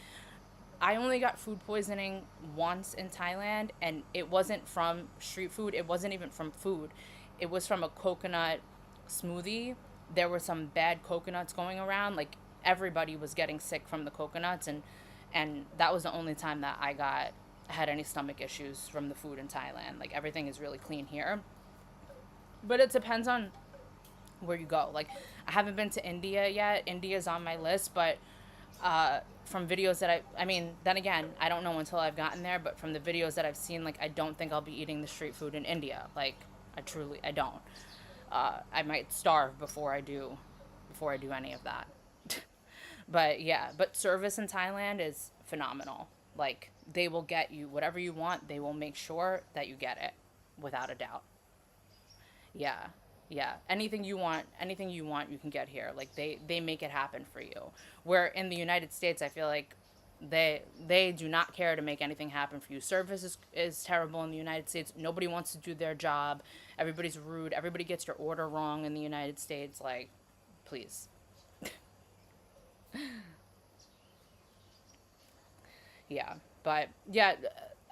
Speaker 1: I only got food poisoning once in Thailand and it wasn't from street food. It wasn't even from food. It was from a coconut smoothie. There were some bad coconuts going around. Like everybody was getting sick from the coconuts and that was the only time that had any stomach issues from the food in Thailand. Like everything is really clean here. But it depends on where you go. Like I haven't been to India yet. India's on my list, but from videos that I mean, then again, I don't know until I've gotten there, but from the videos that I've seen, like I don't think I'll be eating the street food in India. Like I don't. I might starve before I do any of that. But yeah, but service in Thailand is phenomenal. Like they will get you whatever you want. They will make sure that you get it without a doubt. Yeah. Yeah. Anything you want, you can get here. Like they make it happen for you. Where in the United States, I feel like they do not care to make anything happen for you. Service is terrible in the United States. Nobody wants to do their job. Everybody's rude. Everybody gets your order wrong in the United States. Like, please. Yeah. But yeah,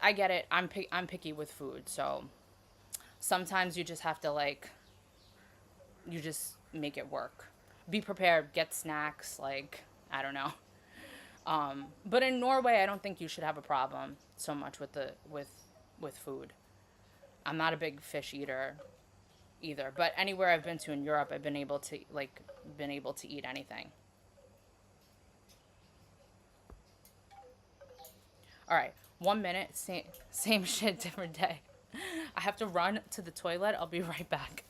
Speaker 1: I get it. I'm picky with food, so sometimes you just have to like you just make it work. Be prepared, get snacks, like I don't know. But in Norway, I don't think you should have a problem so much with the with food. I'm not a big fish eater either, but anywhere I've been to in Europe, I've been able to eat anything. All right, 1 minute, same shit, different day. I have to run to the toilet. I'll be right back.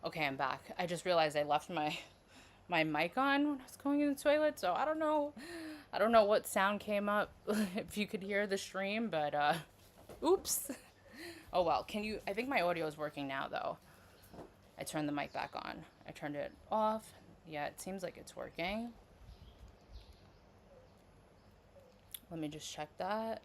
Speaker 1: Okay, I'm back. I just realized I left my mic on when I was going in the toilet, so I don't know. I don't know what sound came up if you could hear the stream, but oops. Oh well. Can you I think my audio is working now though. I turned the mic back on. I turned it off. Yeah, it seems like it's working. Let me just check that.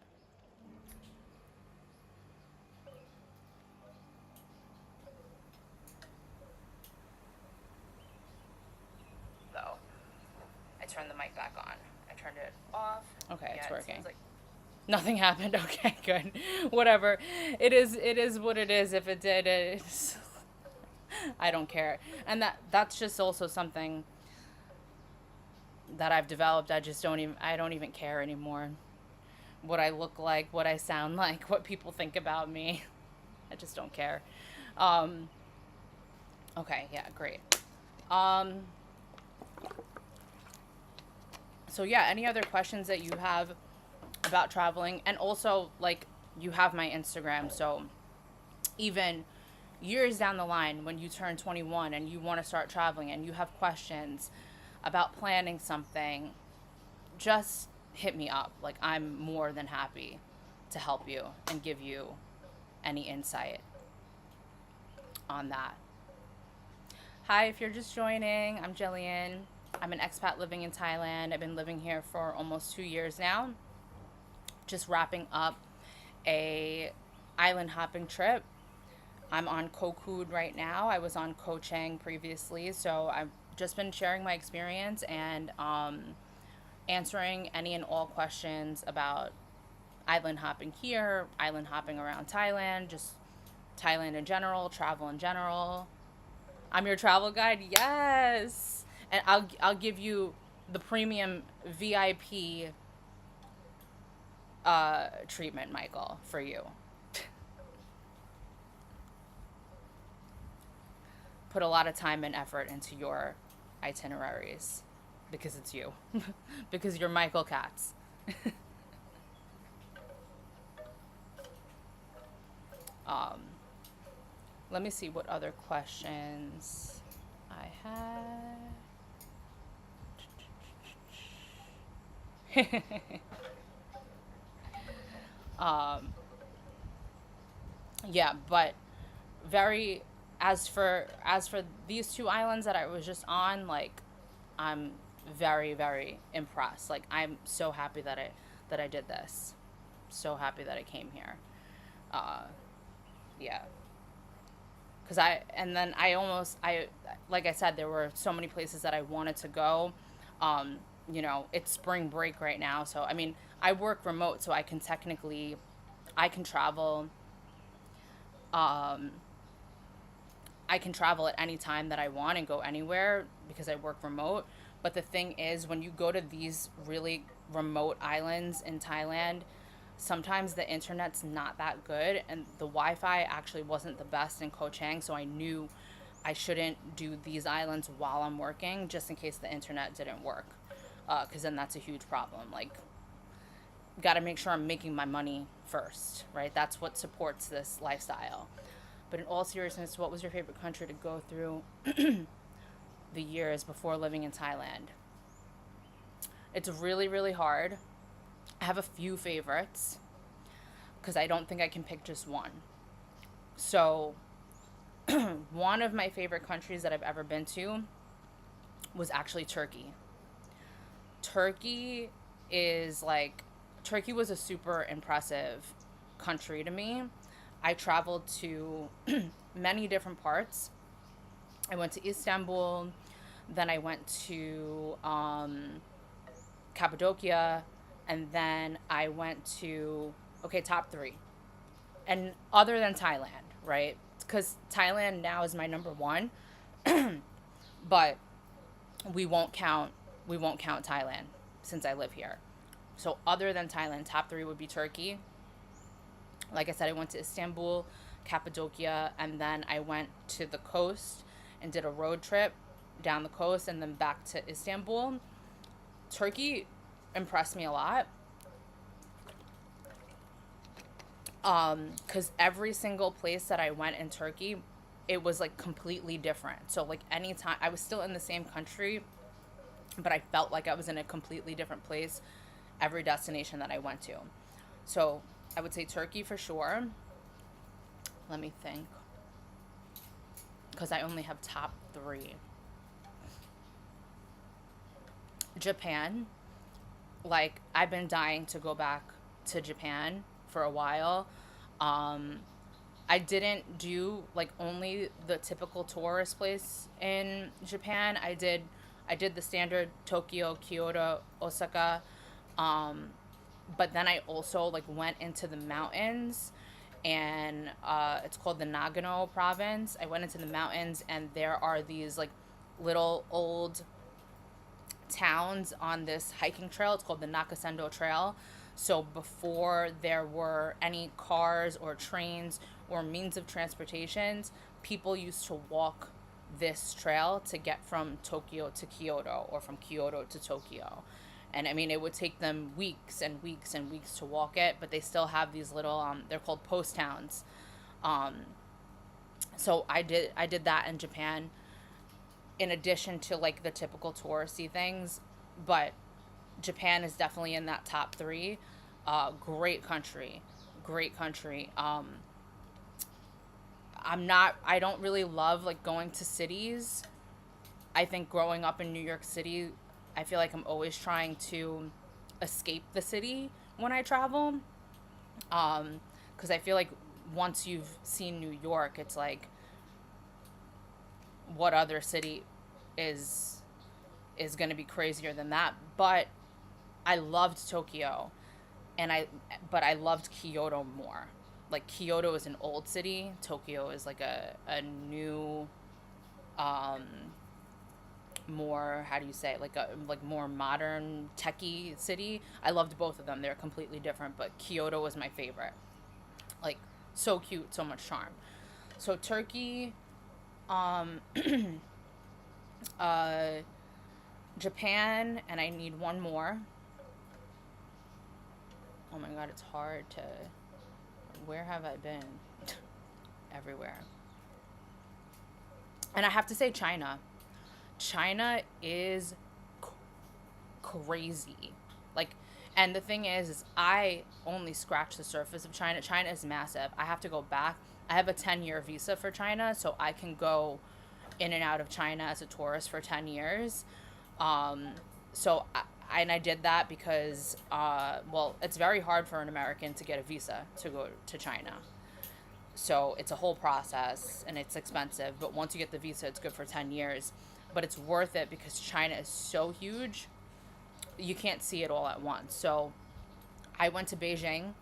Speaker 1: Though. I turned the mic back on. I turned it off. Okay, yeah, it's working. It seems like nothing happened. Okay, good. Whatever. It is what it is. If it did, it's I don't care. And that's just also something that I've developed. I don't even care anymore. What I look like, what I sound like, what people think about me. I just don't care. Um okay, yeah, great. Um so yeah, any other questions that you have about traveling? And also like you have my Instagram, so even years down the line when you turn 21 and you want to start traveling and you have questions about planning something, just hit me up. Like I'm more than happy to help you and give you any insight on that. Hi, if you're just joining, I'm Jillian. I'm an expat living in Thailand. I've been living here for almost 2 years now. Just wrapping up a island hopping trip. I'm on Koh Kood right now. I was on Koh Chang previously, so I've just been sharing my experience and answering any and all questions about island hopping here, island hopping around Thailand, just Thailand in general, travel in general. I'm your travel guide. Yes. And I'll give you the premium VIP treatment, Michael, for you. Put a lot of time and effort into your itineraries because it's you. Because you're Michael Katz. um Let me see what other questions I had. um, yeah, but very as for these two islands that I was just on, like I'm very very impressed. Like I'm so happy that I did this. So happy that I came here. Uh, yeah. Because I and then I almost I like I said there were so many places that I wanted to go, Um, it's spring break right now. So, I mean, I work remote, so I can travel. Um, I can travel at any time that I want and go anywhere because I work remote. But the thing is, when you go to these really remote islands in Thailand, sometimes the internet's not that good, and the Wi-Fi actually wasn't the best in Koh Chang, so I knew I shouldn't do these islands while I'm working, just in case the internet didn't work, because then that's a huge problem. Like, got to make sure I'm making my money first, right? That's what supports this lifestyle. But in all seriousness, what was your favorite country to go through the years before living in Thailand? It's really, really hard. I have a few favorites because I don't think I can pick just one. So, one of my favorite countries that I've ever been to was actually Turkey. Turkey is like, Turkey was a super impressive country to me. I traveled to many different parts. I went to Istanbul, then I went to Cappadocia, and then I went to, okay, top three. And other than Thailand, right? Because Thailand now is my number one, but we won't count we won't count Thailand since I live here. So other than Thailand, top three would be Turkey. Like I said, I went to Istanbul, Cappadocia, and then I went to the coast and did a road trip down the coast and then back to Istanbul. Turkey impressed me a lot. Because every single place that I went in Turkey, it was like completely different. So like anytime I was still in the same country, but I felt like I was in a completely different place every destination that I went to. So I would say Turkey for sure. Let me think. Because I only have top three. Japan. Like, I've been dying to go back to Japan for a while. I didn't do like only the typical tourist place in Japan. I did the standard Tokyo, Kyoto, Osaka. Um, but then I also like went into the mountains, and it's called the Nagano province. I went into the mountains, and there are these like little old towns on this hiking trail. It's called the Nakasendo Trail. So before there were any cars or trains or means of transportations, people used to walk this trail to get from Tokyo to Kyoto or from Kyoto to Tokyo. And I mean, it would take them weeks and weeks and weeks to walk it, but they still have these little, they're called post towns. Um, so I did that in Japan in addition to like the typical touristy things, but Japan is definitely in that top three. Great country, great country. I don't really love like going to cities. I think growing up in New York City, I feel like I'm always trying to escape the city when I travel. Because I feel like once you've seen New York, it's like, what other city is going to be crazier than that? But I loved Tokyo, and I loved Kyoto more. Like, Kyoto is an old city. Tokyo is like a new, um, more, how do you say it? Like a like more modern techie city. I loved both of them. They're completely different, but Kyoto was my favorite. Like, so cute, so much charm. So Turkey, um, uh, Japan, and I need one more. Oh my god, it's hard to. Where have I been? Everywhere. And I have to say China. China is crazy. Like, and the thing is I only scratched the surface of China. China is massive. I have to go back. I have a 10-year visa for China, so I can go in and out of China as a tourist for 10 years. Um, and I did that because, well, it's very hard for an American to get a visa to go to China. So it's a whole process and it's expensive. But once you get the visa, it's good for 10 years. but it's worth it because China is so huge. You can't see it all at once. So I went to Beijing.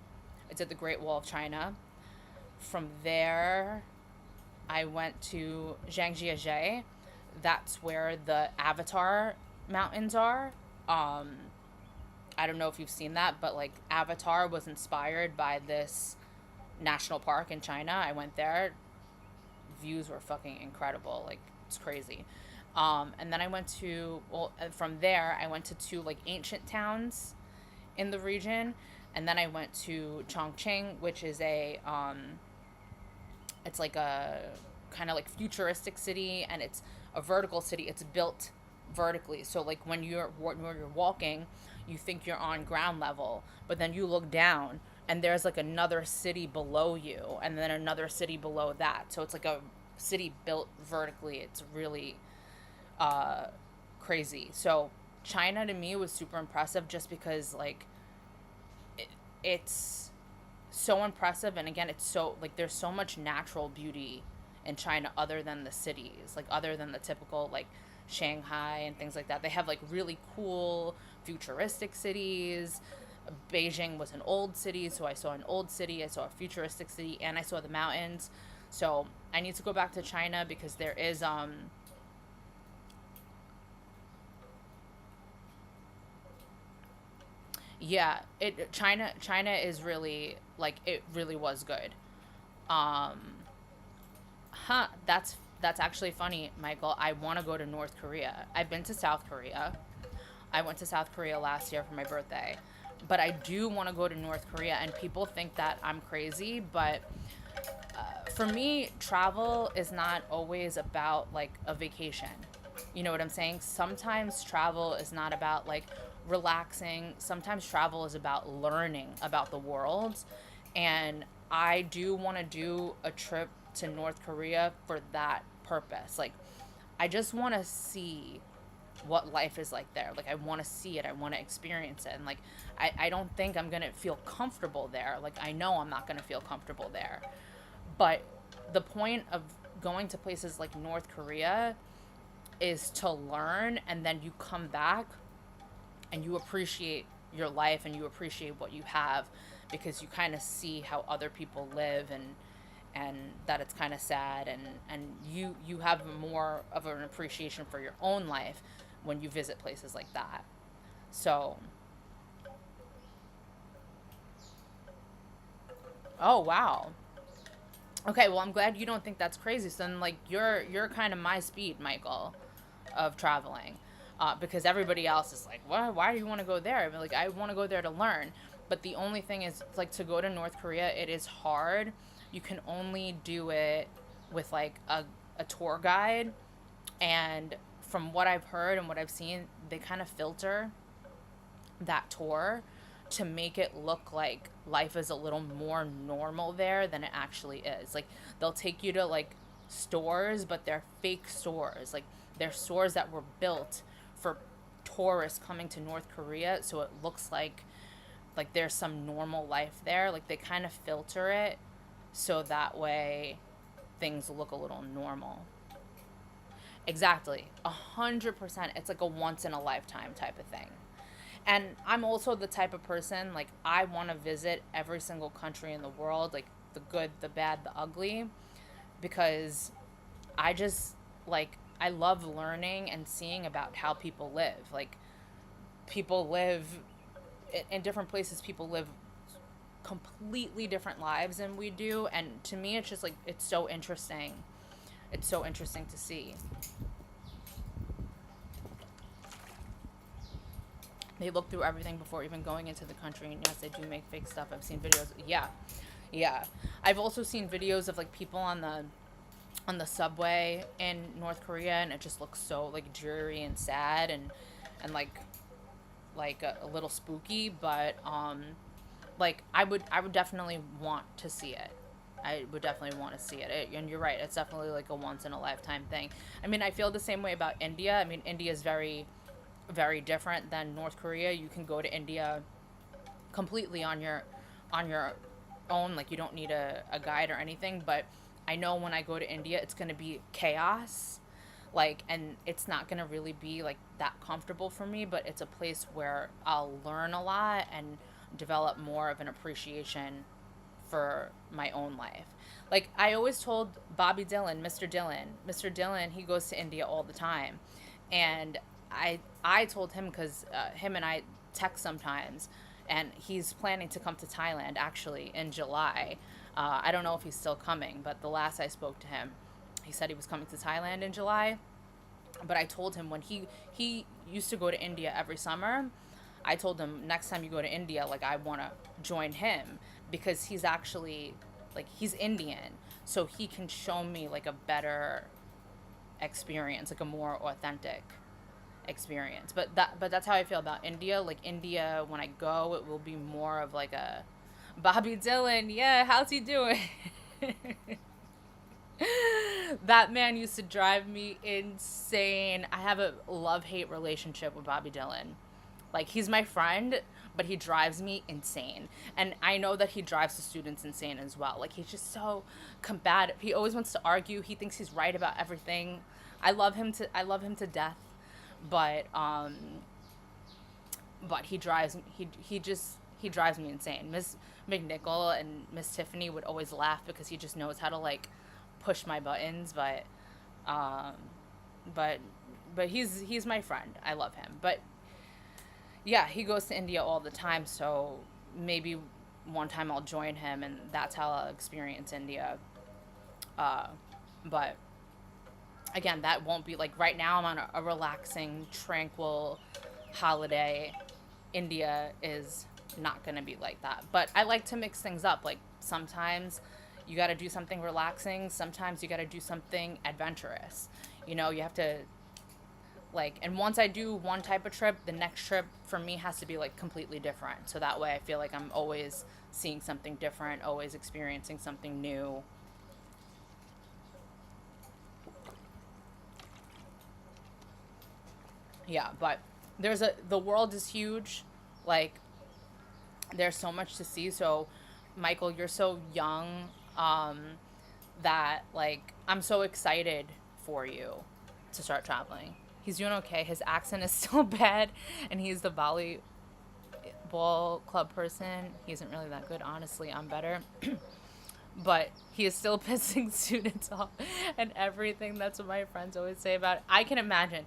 Speaker 1: I did the Great Wall of China. From there, I went to Zhangjiajie. That's where the Avatar mountains are. Um, I don't know if you've seen that, but like Avatar was inspired by this national park in China. I went there. Views were fucking incredible. Like, it's crazy. And then I went to, well, from there, I went to two like ancient towns in the region. And then I went to Chongqing, which is it's like a kind of like futuristic city, and it's a vertical city. It's built vertically. So like when you're walking, you think you're on ground level, but then you look down and there's like another city below you and then another city below that. So it's like a city built vertically. It's really uh crazy. So China to me was super impressive just because like it's so impressive, and again it's so like there's so much natural beauty in China other than the cities, like other than the typical like Shanghai and things like that. They have like really cool futuristic cities. Beijing was an old city, so I saw an old city, I saw a futuristic city, and I saw the mountains. So I need to go back to China because there is yeah, it China is really like it really was good. Um that's actually funny, Michael. I want to go to North Korea. I've been to South Korea. I went to South Korea last year for my birthday. But I do want to go to North Korea, and people think that I'm crazy, but for me, travel is not always about like a vacation. You know what I'm saying? Sometimes travel is not about like relaxing. Sometimes travel is about learning about the world. And I do want to do a trip to North Korea for that purpose. Like, I just want to see what life is like there. Like, I want to see it. I want to experience it. And like, I don't think I'm going to feel comfortable there. Like, I know I'm not going to feel comfortable there. But the point of going to places like North Korea is to learn, and then you come back and you appreciate your life and you appreciate what you have, because you kind of see how other people live, and that it's kind of sad, and you have more of an appreciation for your own life when you visit places like that. So, oh wow. Okay, well, I'm glad you don't think that's crazy. So then, like, you're kind of my speed, Michael, of traveling, because everybody else is like, "What? Why do you want to go there?" I mean, like, I want to go there to learn. But the only thing is, like, to go to North Korea, it is hard. You can only do it with like a tour guide, and from what I've heard and what I've seen, they kind of filter that tour to make it look like life is a little more normal there than it actually is. Like, they'll take you to like stores, but they're fake stores. Like, they're stores that were built for tourists coming to North Korea, so it looks like there's some normal life there. Like, they kind of filter it so that way things look a little normal. Exactly. 100%. It's like a once in a lifetime type of thing. And I'm also the type of person, like, I want to visit every single country in the world, like the good, the bad, the ugly, because I just, like, I love learning and seeing about how people live. Like, people live in different places, people live completely different lives than we do. And to me, it's just like, it's so interesting. It's so interesting to see. They look through everything before even going into the country. And yes, they do make fake stuff. I've seen videos. Yeah. Yeah. I've also seen videos of like people on the subway in North Korea, and it just looks so like dreary and sad, and like a little spooky, but like I would definitely want to see it. I would definitely want to see it. And you're right, it's definitely like a once in a lifetime thing. I mean, I feel the same way about India. I mean, India is very very different than North Korea. You can go to India completely on your own. Like, you don't need a guide or anything. But I know when I go to India, it's going to be chaos. Like, and it's not gonna really be like that comfortable for me, but it's a place where I'll learn a lot and develop more of an appreciation for my own life. Like, I always told Bobby Dylan, Mr. Dylan, he goes to India all the time. And I told him, because him and I text sometimes, and he's planning to come to Thailand actually in July. I don't know if he's still coming, but the last I spoke to him, he said he was coming to Thailand in July. But I told him when he used to go to India every summer, I told him next time you go to India, like, I want to join him, because he's actually, like, he's Indian, so he can show me like a better experience, like a more authentic experience. But that's how I feel about India. Like, India, when I go, it will be more of like a Bobby Dylan, yeah, how's he doing? That man used to drive me insane. I have a love-hate relationship with Bobby Dylan. Like, he's my friend, but he drives me insane. And I know that he drives the students insane as well. Like, he's just so combative. He always wants to argue. He thinks he's right about everything. I love him to death. But he drives me insane. Miss McNichol and Miss Tiffany would always laugh because he just knows how to, like, push my buttons. Um but but he's my friend. I love him. But yeah, he goes to India all the time, so maybe one time I'll join him, and that's how I'll experience India. Uh, but again, that won't be like right now. I'm on a relaxing, tranquil holiday. India is not going to be like that. But I like to mix things up. Like, sometimes you got to do something relaxing, sometimes you got to do something adventurous. You have to, like, and once I do one type of trip, the next trip for me has to be like completely different. So that way I feel like I'm always seeing something different, always experiencing something new. Yeah, but the world is huge. Like, there's so much to see. So, Michael, you're so young, um, that, like, I'm so excited for you to start traveling. He's doing okay. His accent is still bad, and he's the volleyball club person. He isn't really that good, honestly. I'm better. But he is still pissing students off and everything. That's what my friends always say about it. I can imagine.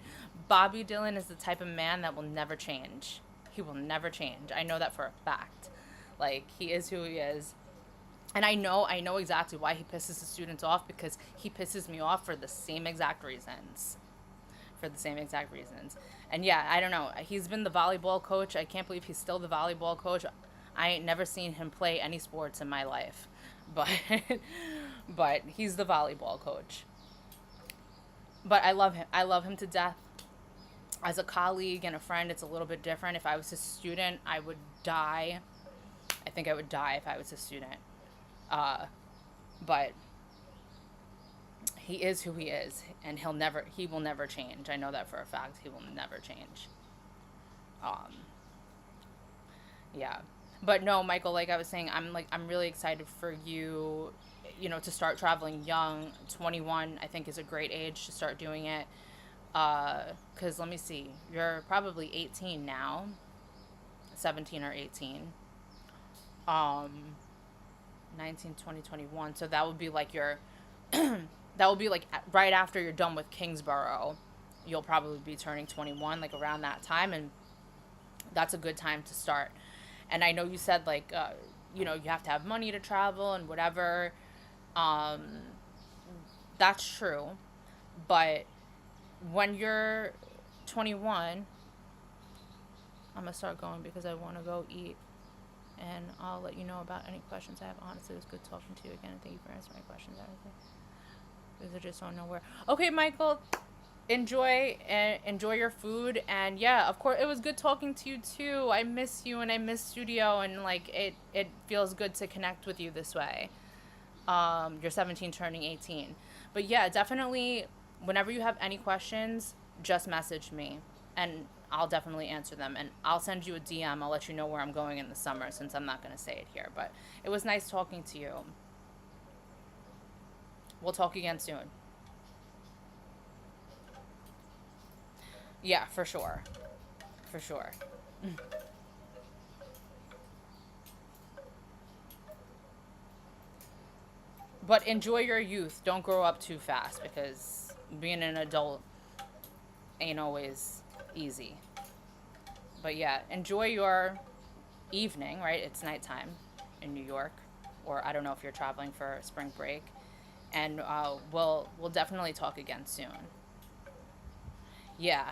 Speaker 1: Bobby Dylan is the type of man that will never change. He will never change. I know that for a fact. Like, he is who he is. And I know exactly why he pisses the students off, because he pisses me off for the same exact reasons. For the same exact reasons. And yeah, I don't know. He's been the volleyball coach. I can't believe he's still the volleyball coach. I ain't never seen him play any sports in my life. But but he's the volleyball coach. But I love him. I love him to death. As a colleague and a friend, it's a little bit different. If I was a student, I would die. I think I would die if I was a student. Uh, but he is who he is, and he will never change. I know that for a fact. He will never change. Um, yeah. But no, Michael, like I was saying, I'm really excited for you, to start traveling young. 21, I think, is a great age to start doing it. 'Cause let me see. You're probably 18 now. 17 or 18. Um, 19, 20, 21. So that would be like that will be like right after you're done with Kingsborough. You'll probably be turning 21, like around that time, and that's a good time to start. And I know you said, like, you have to have money to travel and whatever. Um, that's true. But when you're 21, I'm going to start going because I want to go eat. And I'll let you know about any questions I have. Honestly, it was good talking to you again. And thank you for answering my questions and everything. Because I just don't know where. Okay, Michael, enjoy your food. And yeah, of course, it was good talking to you too. I miss you and I miss studio, and like it feels good to connect with you this way. You're 17 turning 18. But yeah, definitely whenever you have any questions, just message me and I'll definitely answer them, and I'll send you a DM. I'll let you know where I'm going in the summer, since I'm not going to say it here. But it was nice talking to you. We'll talk again soon. Yeah, for sure. For sure. But enjoy your youth. Don't grow up too fast because being an adult ain't always easy. But yeah, enjoy your evening, right? It's nighttime in New York, or I don't know if you're traveling for spring break. And we'll definitely talk again soon. Yeah,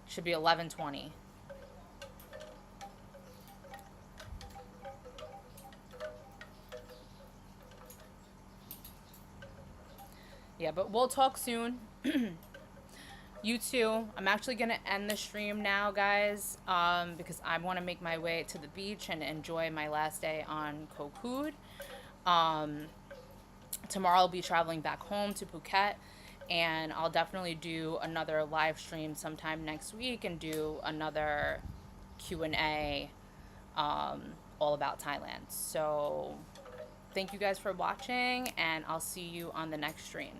Speaker 1: should be 11:20. Yeah, but we'll talk soon. You too. I'm actually gonna end the stream now, guys, because I want to make my way to the beach and enjoy my last day on Koh Kood. Um, Tomorrow I'll be traveling back home to Phuket, and I'll definitely do another live stream sometime next week and do another Q&A, all about Thailand. So thank you guys for watching, and I'll see you on the next stream.